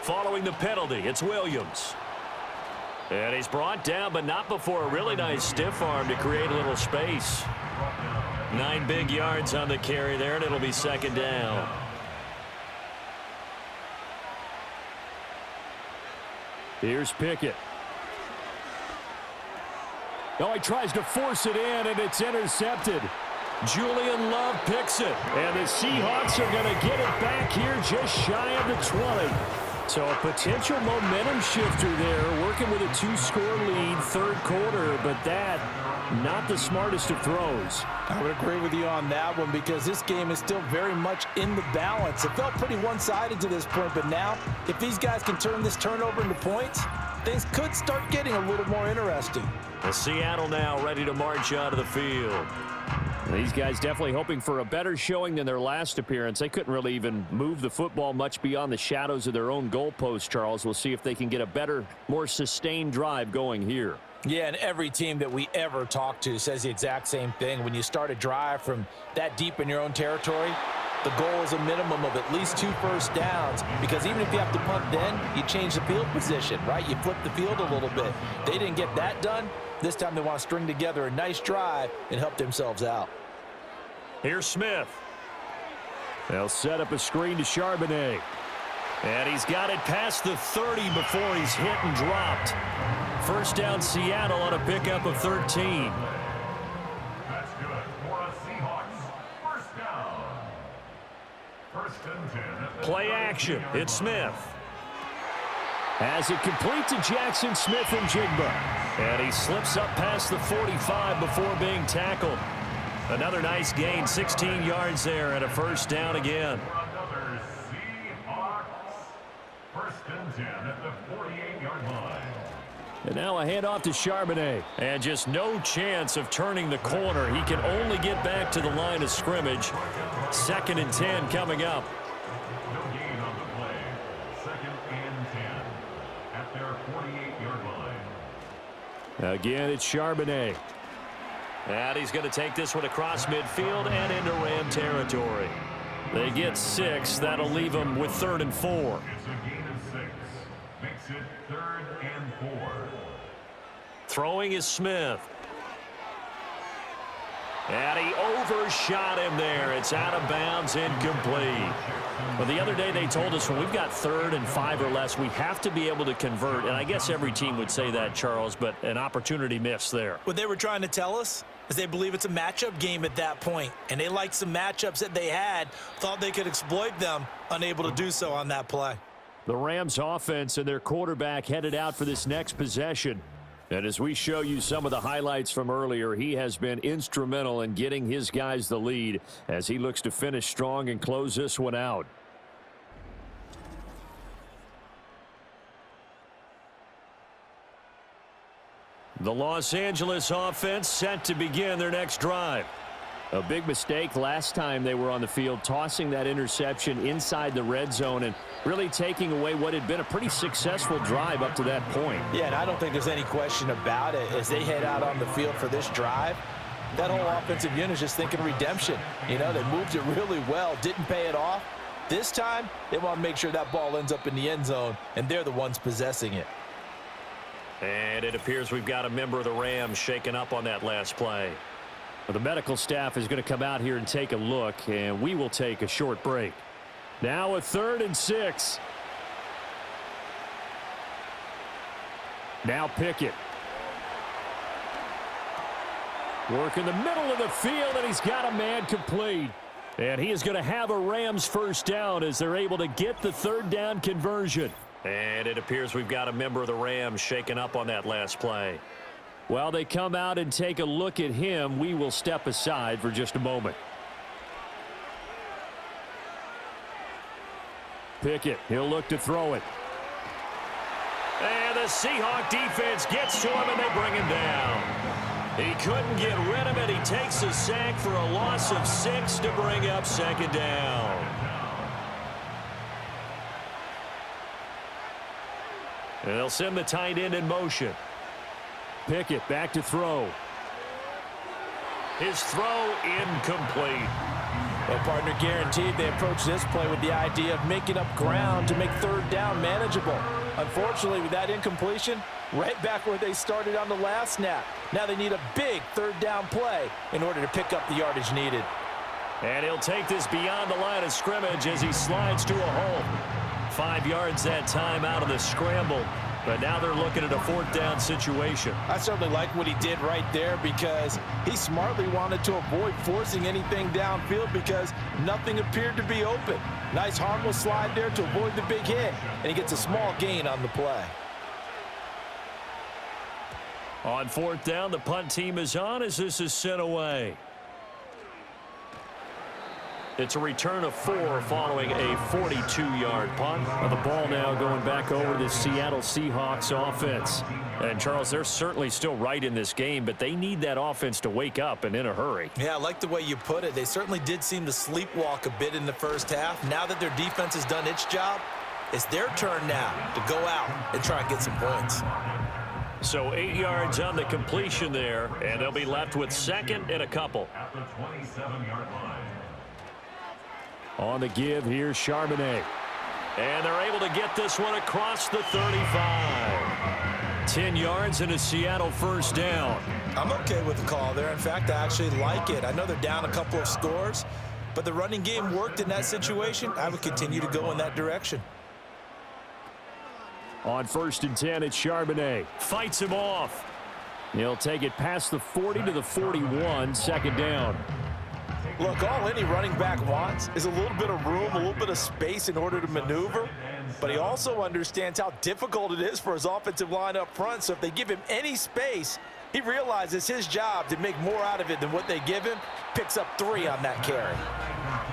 Following the penalty, it's Williams. And he's brought down, but not before a really nice stiff arm to create a little space. 9 big yards on the carry there, and it'll be 2nd down. Here's Pickett. Oh, he tries to force it in, and it's intercepted. Julian Love picks it. And the Seahawks are going to get it back here just shy of the 20. So a potential momentum shifter there, working with a 2-score lead, third quarter, but that, not the smartest of throws. I would agree with you on that one because this game is still very much in the balance. It felt pretty one-sided to this point, but now, if these guys can turn this turnover into points, things could start getting a little more interesting. Well, Seattle now ready to march out of the field. These guys definitely hoping for a better showing than their last appearance. They couldn't really even move the football much beyond the shadows of their own goalpost, Charles. We'll see if they can get a better, more sustained drive going here. Yeah, and every team that we ever talk to says the exact same thing. When you start a drive from that deep in your own territory, the goal is a minimum of at least 2 first downs, because even if you have to punt then, you change the field position, right? You flip the field a little bit. They didn't get that done. This time they want to string together a nice drive and help themselves out. Here's Smith. They'll set up a screen to Charbonnet. And he's got it past the 30 before he's hit and dropped. First down, Seattle on a pickup of 13. That's good for a Seahawks first down. First and 10. Play action. It's Smith. As it complete to Jackson Smith and Jigba. And he slips up past the 45 before being tackled. Another nice gain, 16 yards there, and a first down again. Another Seahawks first and 10 at the 48-yard line. And now a handoff to Charbonnet. And just no chance of turning the corner. He can only get back to the line of scrimmage. 2nd and 10 coming up. No gain on the play. 2nd and 10 at their 48-yard line. Again, it's Charbonnet. And he's going to take this one across midfield and into Ram territory. They get 6. That'll leave them with 3rd and 4. It's a gain of 6. Makes it 3rd and 4. Throwing is Smith. And he overshot him there. It's out of bounds, incomplete. Well, the other day they told us when we've got 3rd and 5 or less, we have to be able to convert. And I guess every team would say that, Charles, but an opportunity missed there. What they were trying to tell us is they believe it's a matchup game at that point, and they liked some matchups that they had, thought they could exploit them, unable to do so on that play. The Rams offense and their quarterback headed out for this next possession. And as we show you some of the highlights from earlier, he has been instrumental in getting his guys the lead as he looks to finish strong and close this one out. The Los Angeles offense set to begin their next drive. A big mistake last time they were on the field, tossing that interception inside the red zone and really taking away what had been a pretty successful drive up to that point. Yeah, and I don't think there's any question about it. As they head out on the field for this drive, that whole offensive unit is just thinking redemption. You know, they moved it really well, didn't pay it off. This time, they want to make sure that ball ends up in the end zone, and they're the ones possessing it. And it appears we've got a member of the Rams shaken up on that last play. Well, the medical staff is going to come out here and take a look, and we will take a short break. Now a 3rd and 6. Now Pickett. Work in the middle of the field, and he's got a man complete. And he is going to have a Rams first down as they're able to get the 3rd down conversion. And it appears we've got a member of the Rams shaken up on that last play. While they come out and take a look at him, we will step aside for just a moment. Pickett, he'll look to throw it. And the Seahawk defense gets to him, and they bring him down. He couldn't get rid of it. He takes a sack for a loss of 6 to bring up 2nd down. And they'll send the tight end in motion. Pickett back to throw. His throw incomplete. Well, partner, guaranteed they approach this play with the idea of making up ground to make 3rd down manageable. Unfortunately, with that incompletion, right back where they started on the last snap. Now they need a big 3rd down play in order to pick up the yardage needed. And he'll take this beyond the line of scrimmage as he slides to a hole. 5 yards that time out of the scramble. But now they're looking at a 4th down situation. I certainly like what he did right there because he smartly wanted to avoid forcing anything downfield because nothing appeared to be open. Nice harmless slide there to avoid the big hit, and he gets a small gain on the play. On 4th down, the punt team is on as this is sent away. It's a return of 4 following a 42-yard punt. The ball now going back over to the Seattle Seahawks offense. And, Charles, they're certainly still right in this game, but they need that offense to wake up and in a hurry. Yeah, I like the way you put it. They certainly did seem to sleepwalk a bit in the first half. Now that their defense has done its job, it's their turn now to go out and try and get some points. So 8 yards on the completion there, and they'll be left with 2nd and a couple. At the 27-yard line. On the give, here's Charbonnet. And they're able to get this one across the 35. 10 yards and a Seattle 1st down. I'm okay with the call there. In fact, I actually like it. I know they're down a couple of scores, but the running game worked in that situation. I would continue to go in that direction. On 1st and 10, it's Charbonnet. Fights him off. He'll take it past the 40 to the 41, 2nd down. Look, all any running back wants is a little bit of room, a little bit of space in order to maneuver, but he also understands how difficult it is for his offensive line up front, so if they give him any space, he realizes his job to make more out of it than what they give him, picks up 3 on that carry.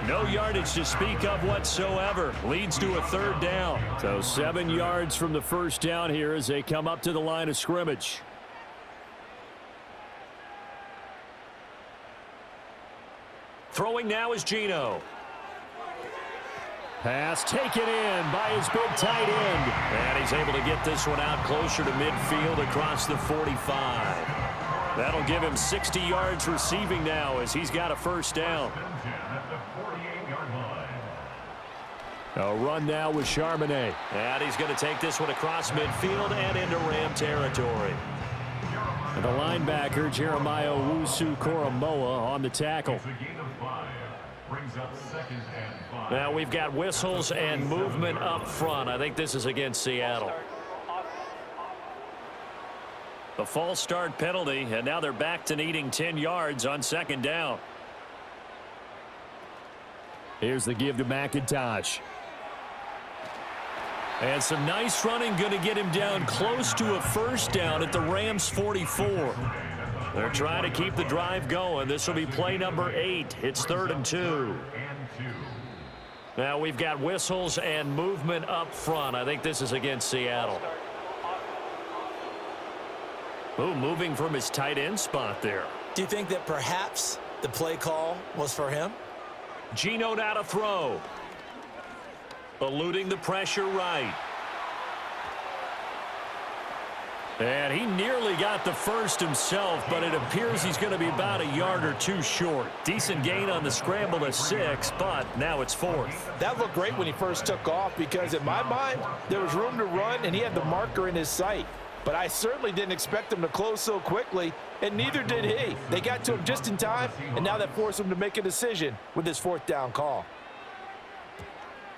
No yardage to speak of whatsoever. Leads to a 3rd down. So 7 yards from the 1st down here as they come up to the line of scrimmage. Throwing now is Geno. Pass taken in by his big tight end. And he's able to get this one out closer to midfield across the 45. That'll give him 60 yards receiving now as he's got a 1st down. At the 48-yard line. A run now with Charbonnet. And he's going to take this one across midfield and into Ram territory. And the linebacker, Jeremiah Owusu-Koramoah, on the tackle. It's a gain of 5. Brings up 2nd and 5. Now we've got whistles and movement up front. I think this is against Seattle. A false start penalty, and now they're back to needing 10 yards on 2nd down. Here's the give to McIntosh. And some nice running, going to get him down close to a 1st down at the Rams 44. They're trying to keep the drive going. This will be play number 8. It's 3rd and 2. Now we've got whistles and movement up front. I think this is against Seattle. Oh, moving from his tight end spot there. Do you think that perhaps the play call was for him? Geno now to throw. Eluding the pressure right. And he nearly got the 1st himself, but it appears he's going to be about a yard or 2 short. Decent gain on the scramble to 6, but now it's 4th. That looked great when he first took off because in my mind, there was room to run and he had the marker in his sight. But I certainly didn't expect him to close so quickly, and neither did he. They got to him just in time, and now that forced him to make a decision with this 4th down call.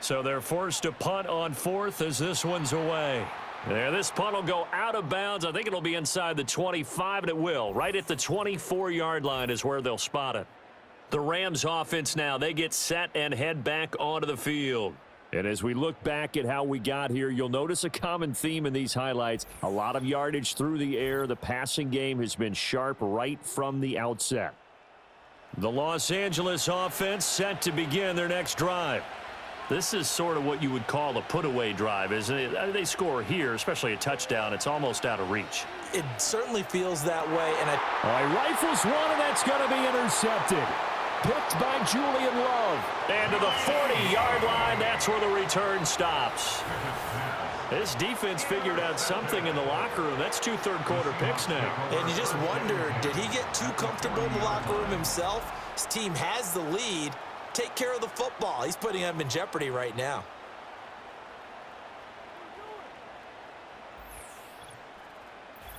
So they're forced to punt on 4th as this one's away. There, this punt will go out of bounds. I think it'll be inside the 25, and it will. Right at the 24-yard line is where they'll spot it. The Rams offense now, they get set and head back onto the field. And as we look back at how we got here, you'll notice a common theme in these highlights. A lot of yardage through the air. The passing game has been sharp right from the outset. The Los Angeles offense set to begin their next drive. This is sort of what you would call a put-away drive, isn't it? They score here, especially a touchdown. It's almost out of reach. It certainly feels that way. And he rifles one, and that's going to be intercepted. Picked by Julian Love. And to the 40-yard line, that's where the return stops. This defense figured out something in the locker room. That's 2 third-quarter picks now. And you just wonder, did he get too comfortable in the locker room himself? His team has the lead. Take care of the football. He's putting them in jeopardy right now.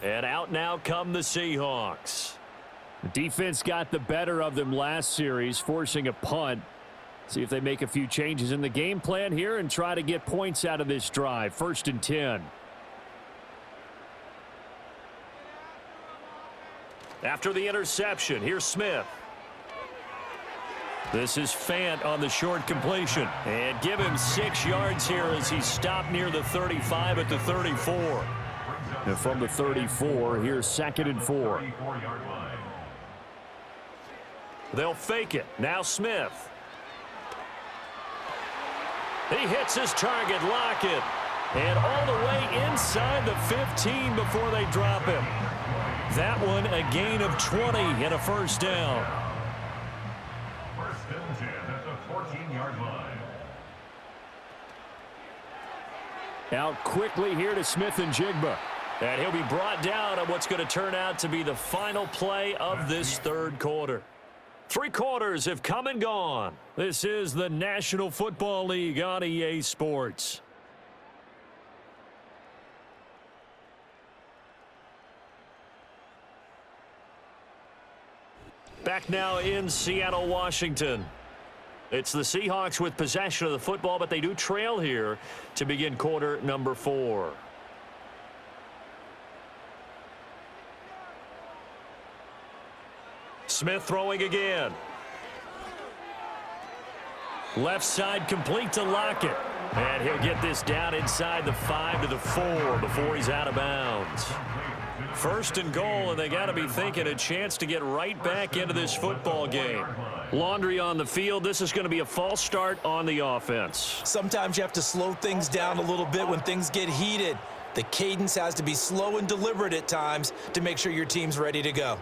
And out now come the Seahawks. The defense got the better of them last series, forcing a punt. See if they make a few changes in the game plan here and try to get points out of this drive. 1st and 10. After the interception, here's Smith. This is Fant on the short completion. And give him 6 yards here as he stopped near the 35 at the 34. And from the 34, here's 2nd and 4. They'll fake it. Now Smith. He hits his target, Lockett. And all the way inside the 15 before they drop him. That one a gain of 20 and a first down. First and 10 at the 14-yard line. Out quickly here to Smith and Jigba. And he'll be brought down on what's going to turn out to be the final play of this third quarter. 3 quarters have come and gone. This is the National Football League on EA Sports. Back now in Seattle, Washington. It's the Seahawks with possession of the football, but they do trail here to begin quarter number 4. Smith throwing again. Left side complete to Lockett. And he'll get this down inside the 5 to the 4 before he's out of bounds. First and goal, and they got to be thinking a chance to get right back into this football game. Laundry on the field. This is going to be a false start on the offense. Sometimes you have to slow things down a little bit when things get heated. The cadence has to be slow and deliberate at times to make sure your team's ready to go.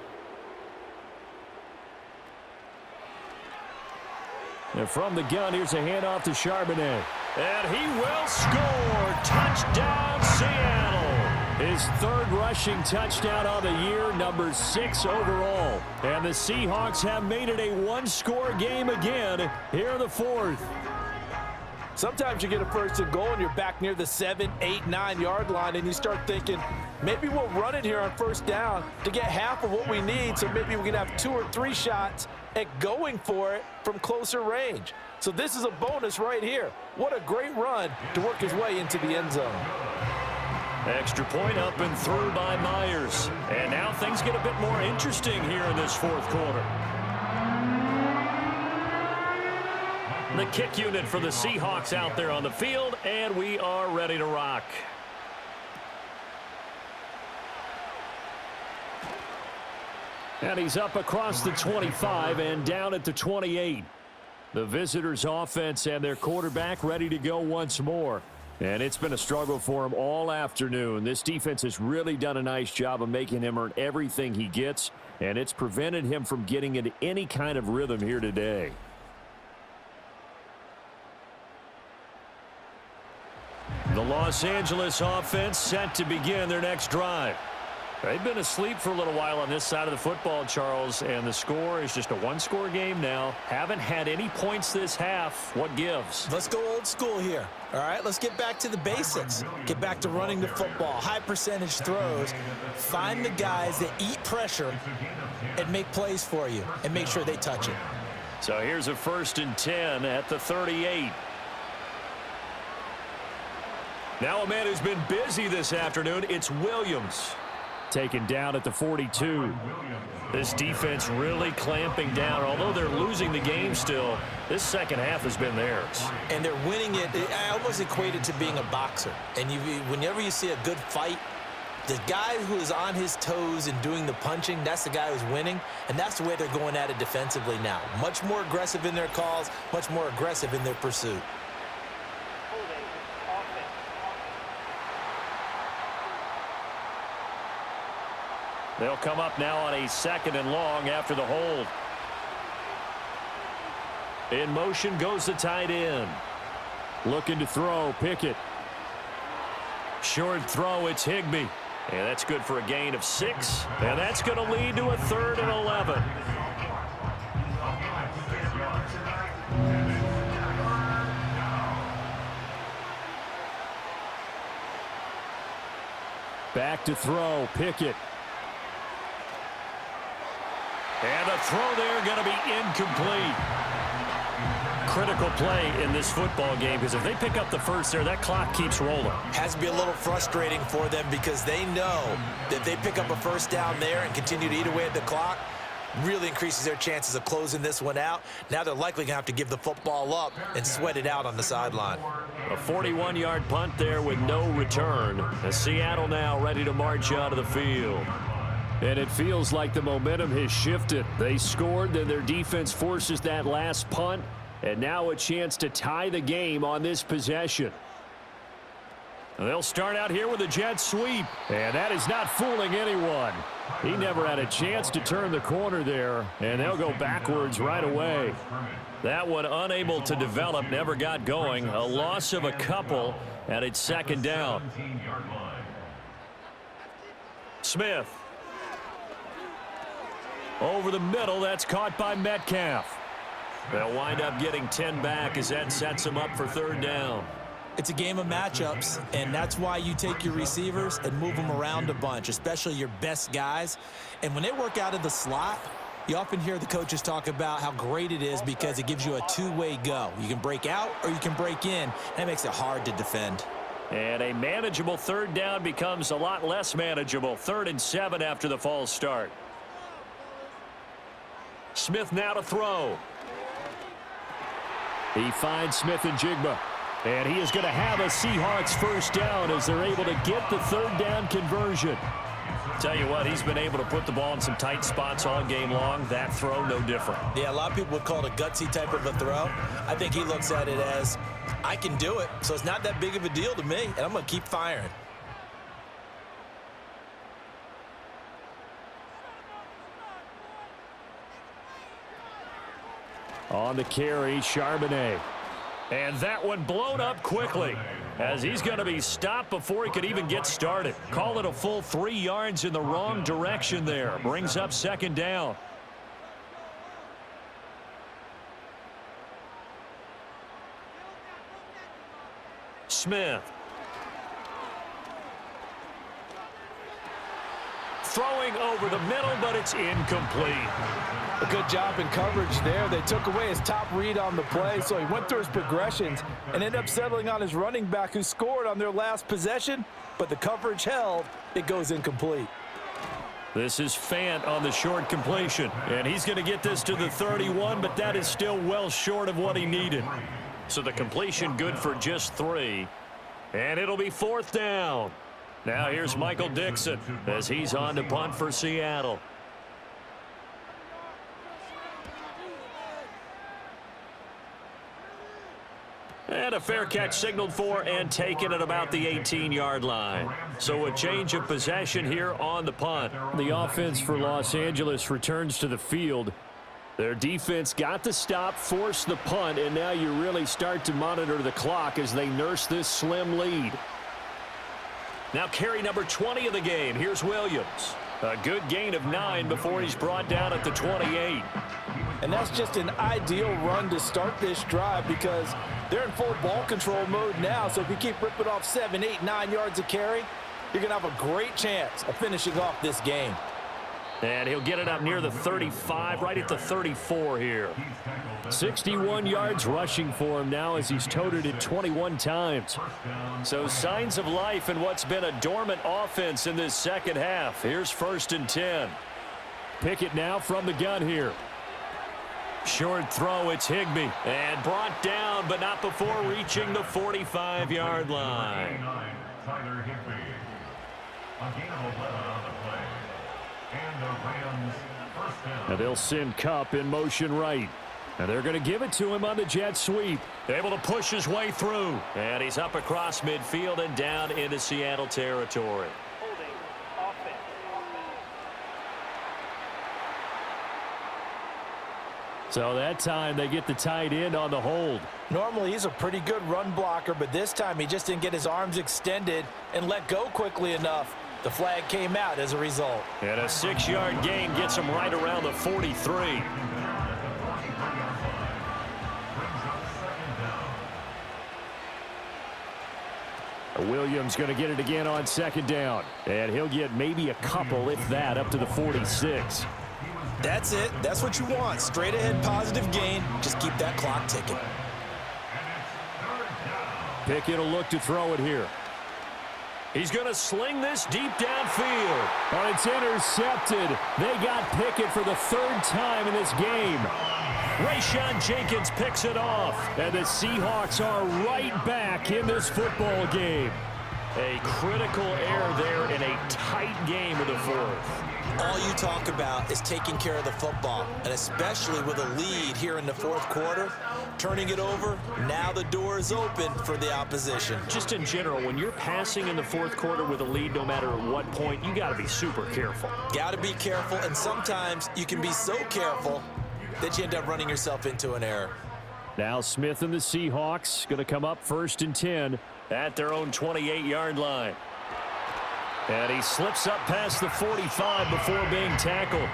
And from the gun, here's a handoff to Charbonnet. And he will score. Touchdown, Seattle. His 3rd rushing touchdown on the year, number 6 overall. And the Seahawks have made it a 1-score game again here in the 4th. Sometimes you get a first and goal and you're back near the 7, 8, 9-yard line and you start thinking, maybe we'll run it here on first down to get half of what we need, so maybe we can have 2 or 3 shots at going for it from closer range. So this is a bonus right here. What a great run to work his way into the end zone. Extra point up and through by Myers. And now things get a bit more interesting here in this 4th quarter. The kick unit for the Seahawks out there on the field, and we are ready to rock. And he's up across the 25 and down at the 28. The visitors' offense and their quarterback ready to go once more. And it's been a struggle for him all afternoon. This defense has really done a nice job of making him earn everything he gets, and it's prevented him from getting into any kind of rhythm here today. The Los Angeles offense set to begin their next drive. They've been asleep for a little while on this side of the football, Charles, and the score is just a 1-score game now. Haven't had any points this half. What gives? Let's go old school here. All right, let's get back to the basics. Get back to running the football, high percentage throws. Find the guys that eat pressure and make plays for you and make sure they touch it. So here's a 1st and 10 at the 38. Now a man who's been busy this afternoon, it's Williams. Taken down at the 42. This defense really clamping down. Although they're losing the game still, this second half has been theirs. And they're winning it. I almost equate it to being a boxer. And whenever you see a good fight, the guy who is on his toes and doing the punching, that's the guy who's winning. And that's the way they're going at it defensively now. Much more aggressive in their calls, much more aggressive in their pursuit. Holding. Offense. They'll come up now on a 2nd and long after the hold. In motion goes the tight end. Looking to throw, Pickett. Short throw, it's Higbee. And that's good for a gain of 6. And that's going to lead to a 3rd and 11. Back to throw, Pickett. And the throw there going to be incomplete. critical play in this football game because if they pick up the first there, that clock keeps rolling. Has to be a little frustrating for them because they know that if they pick up a first down there and continue to eat away at the clock, really increases their chances of closing this one out. Now they're likely going to have to give the football up and sweat it out on the sideline. A 41-yard punt there with no return. As Seattle now ready to march out of the field. And it feels like the momentum has shifted. They scored, then their defense forces that last punt, and now a chance to tie the game on this possession. They'll start out here with a jet sweep. And that is not fooling anyone. He never had a chance to turn the corner there, and they'll go backwards right away. That one unable to develop, never got going. A loss of a couple, and it's second down. Smith. Over the middle, that's caught by Metcalf. They'll wind up getting 10 back as that sets them up for third down. It's a game of matchups, and that's why you take your receivers and move them around a bunch, especially your best guys. And when they work out of the slot, you often hear the coaches talk about how great it is because it gives you a two-way go. You can break out or you can break in. That makes it hard to defend. And a manageable third down becomes a lot less manageable. 3rd and 7 after the false start. Smith now to throw. He finds Smith and Jigba. And he is going to have a Seahawks first down as they're able to get the third down conversion. Tell you what, he's been able to put the ball in some tight spots all game long. That throw, no different. Yeah, a lot of people would call it a gutsy type of a throw. I think he looks at it as, I can do it, so it's not that big of a deal to me, and I'm going to keep firing. On the carry, Charbonnet. And that one blown up quickly as he's going to be stopped before he could even get started. Call it a full 3 yards in the wrong direction there. Brings up second down. Smith. Throwing over the middle, but it's incomplete. A good job in coverage there. They took away his top read on the play, so he went through his progressions and ended up settling on his running back who scored on their last possession, but the coverage held. It goes incomplete. This is Fant on the short completion, and he's going to get this to the 31, but that is still well short of what he needed. So the completion good for just 3, and it'll be 4th down. Now here's Michael Dixon as he's on to punt for Seattle. And a fair catch signaled for and taken at about the 18-yard line. So a change of possession here on the punt. The offense for Los Angeles returns to the field. Their defense got the stop, forced the punt, and now you really start to monitor the clock as they nurse this slim lead. Now carry number 20 of the game. Here's Williams. A good gain of 9 before he's brought down at the 28. And that's just an ideal run to start this drive because they're in full ball control mode now. So if you keep ripping off 7, 8, 9 yards of carry, you're going to have a great chance of finishing off this game. And he'll get it up near the 35, right at the 34 here. 61 yards rushing for him now as he's toted it 21 times. So signs of life in what's been a dormant offense in this second half. Here's 1st and 10. Pickett now from the gun here. Short throw, it's Higbee. And brought down, but not before reaching the 45-yard line. Tyler Higbee. A gain of 11 on the play. And the Rams first down. Now they'll send Kupp in motion right. And they're going to give it to him on the jet sweep. Able to push his way through. And he's up across midfield and down into Seattle territory. Holding offense. So that time they get the tight end on the hold. Normally he's a pretty good run blocker, but this time he just didn't get his arms extended and let go quickly enough. The flag came out as a result. And a 6-yard gain gets him right around the 43. Williams going to get it again on 2nd down. And he'll get maybe a couple, if that, up to the 46. That's it. That's what you want. Straight ahead positive gain. Just keep that clock ticking. Pickett will look to throw it here. He's going to sling this deep downfield. But it's intercepted. They got Pickett for the third time in this game. Rayshon Jenkins picks it off. And the Seahawks are right back in this football game. A critical error there in a tight game of the fourth. All you talk about is taking care of the football, and especially with a lead here in the fourth quarter, turning it over, now the door is open for the opposition. Just in general, when you're passing in the fourth quarter with a lead, no matter at what point, you got to be super careful. Got to be careful, and sometimes you can be so careful that you end up running yourself into an error. Now Smith and the Seahawks going to come up 1st and 10 at their own 28-yard line. And he slips up past the 45 before being tackled.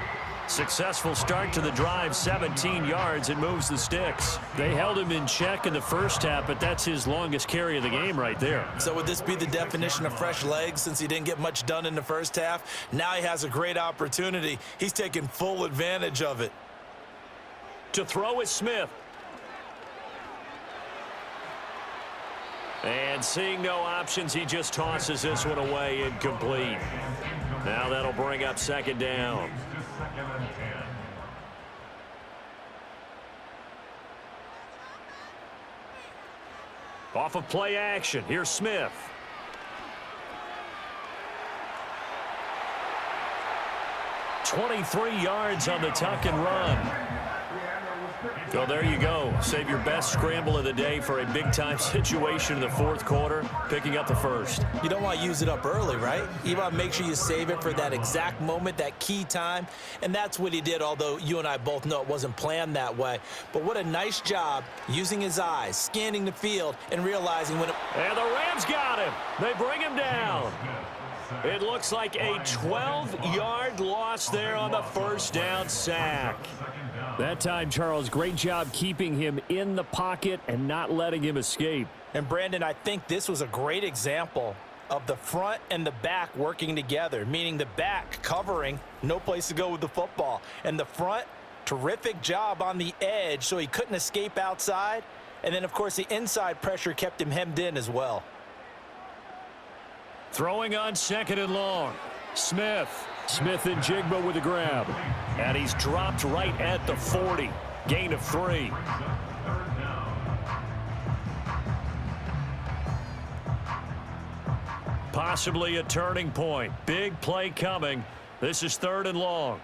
Successful start to the drive, 17 yards, and moves the sticks. They held him in check in the first half, but that's his longest carry of the game right there. So would this be the definition of fresh legs since he didn't get much done in the first half? Now he has a great opportunity. He's taking full advantage of it. To throw is Smith. And seeing no options, he just tosses this one away incomplete. Now that'll bring up 2nd down. Off of play action, here's Smith. "23 yards on the tuck and run. So there you go. Save your best scramble of the day for a big-time situation in the fourth quarter, picking up the first. You don't want to use it up early, right? You want to make sure you save it for that exact moment, that key time, and that's what he did, although you and I both know it wasn't planned that way. But what a nice job using his eyes, scanning the field, and realizing when it... And the Rams got him. They bring him down. It looks like a 12-yard loss there on the first down sack. That time, Charles, great job keeping him in the pocket and not letting him escape. And Brandon, I think this was a great example of the front and the back working together, meaning the back covering, no place to go with the football. And the front, terrific job on the edge so he couldn't escape outside. And then, of course, the inside pressure kept him hemmed in as well. Throwing on 2nd and long. Smith and Jigba with a grab. And he's dropped right at the 40. Gain of 3. Possibly a turning point. Big play coming. This is 3rd and long.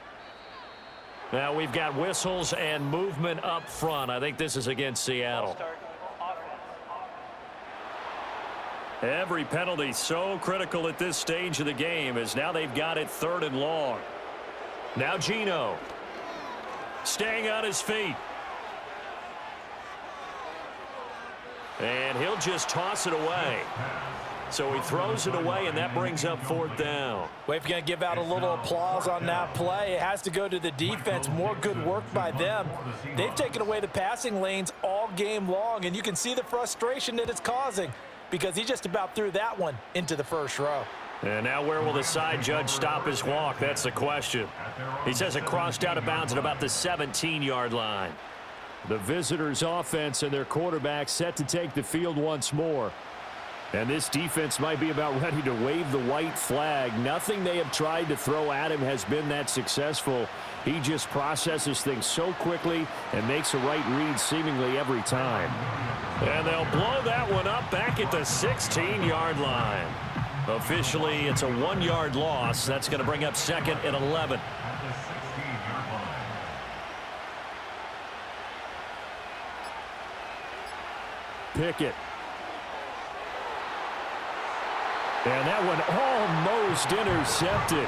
Now we've got whistles and movement up front. I think this is against Seattle. Every penalty so critical at this stage of the game as now they've got it 3rd and long. Now Geno staying on his feet. And he'll just toss it away. So he throws it away, and that brings up 4th down. Well, if you're going to give out a little applause on that play, it has to go to the defense. More good work by them. They've taken away the passing lanes all game long, and you can see the frustration that it's causing because he just about threw that one into the first row. And now where will the side judge stop his walk? That's the question. He says it crossed out of bounds at about the 17-yard line. The visitors' offense and their quarterback set to take the field once more. And this defense might be about ready to wave the white flag. Nothing they have tried to throw at him has been that successful. He just processes things so quickly and makes a right read seemingly every time. And they'll blow that one up back at the 16-yard line. Officially, it's a 1-yard loss. That's going to bring up 2nd and 11. Pickett. And that one almost intercepted.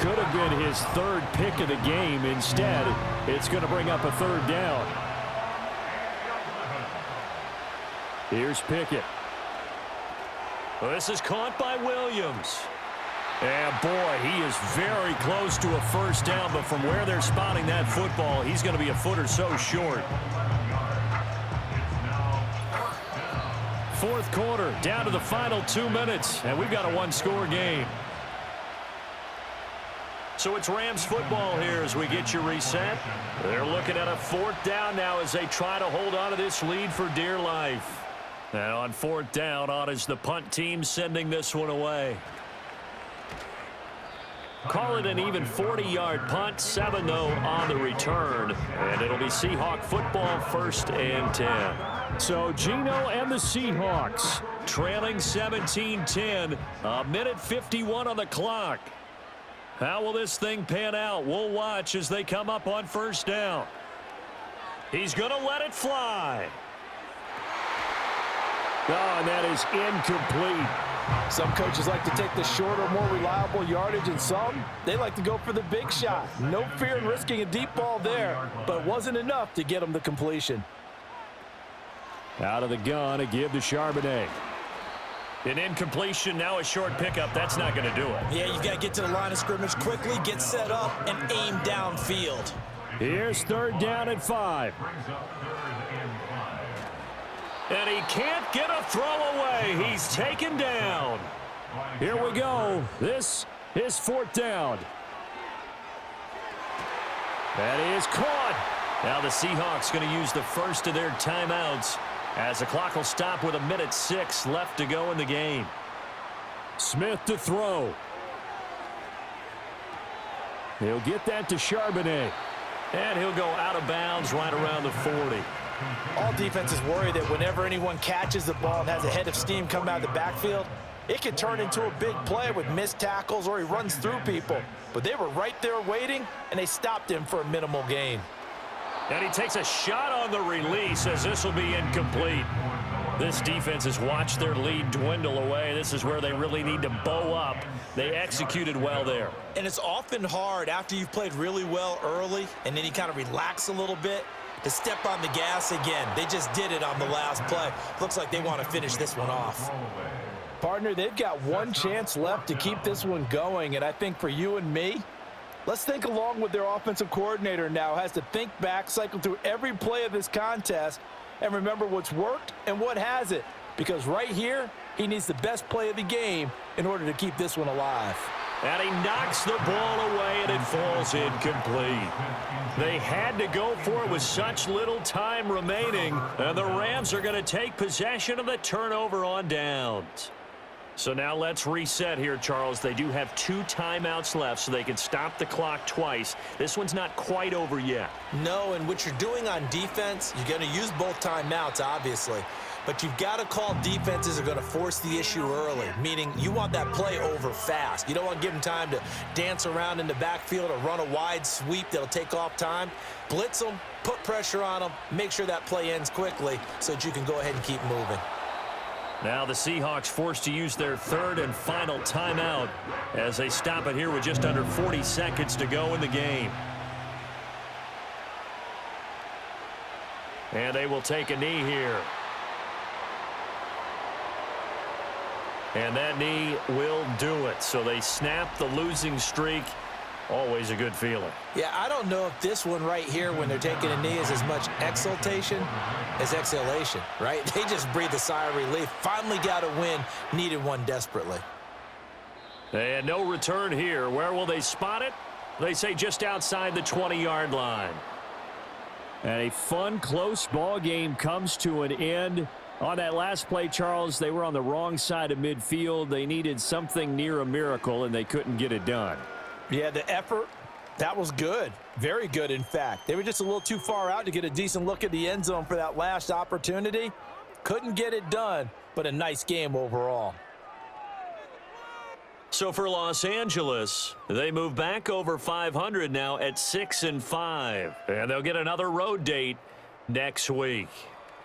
Could have been his 3rd pick of the game. Instead, it's going to bring up a 3rd down. Here's Pickett. Well, this is caught by Williams. And boy, he is very close to a first down, but from where they're spotting that football, he's going to be a foot or so short. 4th quarter, down to the final 2 minutes, and we've got a 1-score game. So it's Rams football here as we get you reset. They're looking at a 4th down now as they try to hold on to this lead for dear life. And on 4th down, on is the punt team sending this one away. Call it an even 40-yard punt, 7 though on the return, and it'll be Seahawk football, 1st and 10. So Geno and the Seahawks Trailing 17-10, a minute 51 on the clock. How will this thing pan out? We'll watch as they come up on 1st down. He's going to let it fly. Oh, and that is incomplete. Some coaches like to take the shorter, more reliable yardage, and some, they like to go for the big shot. No fear in risking a deep ball there, but it wasn't enough to get them the completion. Out of the gun, a give to Charbonnet. An incompletion, now a short pickup. That's not going to do it. Yeah, you've got to get to the line of scrimmage quickly, get set up, and aim downfield. Here's 3rd down and 5. Brings up 3rd and 5. And he can't get a throw away. He's taken down. Here we go. This is 4th down. That is caught. Now the Seahawks going to use the first of their timeouts as the clock will stop with 1:06 left to go in the game. Smith to throw. He'll get that to Charbonnet. And he'll go out of bounds right around the 40. All defenses worry that whenever anyone catches the ball and has a head of steam come out of the backfield, it can turn into a big play with missed tackles or he runs through people. But they were right there waiting, and they stopped him for a minimal gain. And he takes a shot on the release as this will be incomplete. This defense has watched their lead dwindle away. This is where they really need to bow up. They executed well there. And it's often hard after you've played really well early and then you kind of relax a little bit to step on the gas again. They just did it on the last play. Looks like they want to finish this one off. Partner, they've got one chance left to keep this one going, and I think for you and me, let's think along with their offensive coordinator now. Has to think back, cycle through every play of this contest, and remember what's worked and what hasn't. Because right here, he needs the best play of the game in order to keep this one alive. And he knocks the ball away, and it falls incomplete. They had to go for it with such little time remaining, and the Rams are going to take possession of the turnover on downs. So now let's reset here, Charles. They do have 2 timeouts left, so they can stop the clock twice. This one's not quite over yet. No, and what you're doing on defense, you're going to use both timeouts, obviously. But you've got to call defenses are going to force the issue early, meaning you want that play over fast. You don't want to give them time to dance around in the backfield or run a wide sweep that'll take off time. Blitz them, put pressure on them, make sure that play ends quickly so that you can go ahead and keep moving. Now the Seahawks forced to use their 3rd and final timeout as they stop it here with just under 40 seconds to go in the game. And they will take a knee here. And that knee will do it. So they snap the losing streak. Always a good feeling. Yeah, I don't know if this one right here when they're taking a knee is as much exultation as exhalation, right? They just breathe a sigh of relief. Finally got a win. Needed one desperately. And no return here. Where will they spot it? They say just outside the 20-yard line. And a fun, close ball game comes to an end. On that last play, Charles, they were on the wrong side of midfield. They needed something near a miracle, and they couldn't get it done. Yeah, the effort, that was good. Very good, in fact. They were just a little too far out to get a decent look at the end zone for that last opportunity. Couldn't get it done, but a nice game overall. So for Los Angeles, they move back over 500 now at 6-5. And they'll get another road date next week.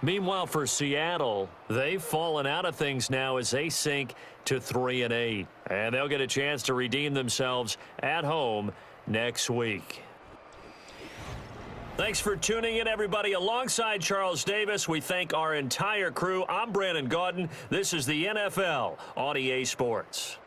Meanwhile, for Seattle, they've fallen out of things now as they sink to 3-8. And they'll get a chance to redeem themselves at home next week. Thanks for tuning in, everybody. Alongside Charles Davis, we thank our entire crew. I'm Brandon Gaudin. This is the NFL on EA Sports.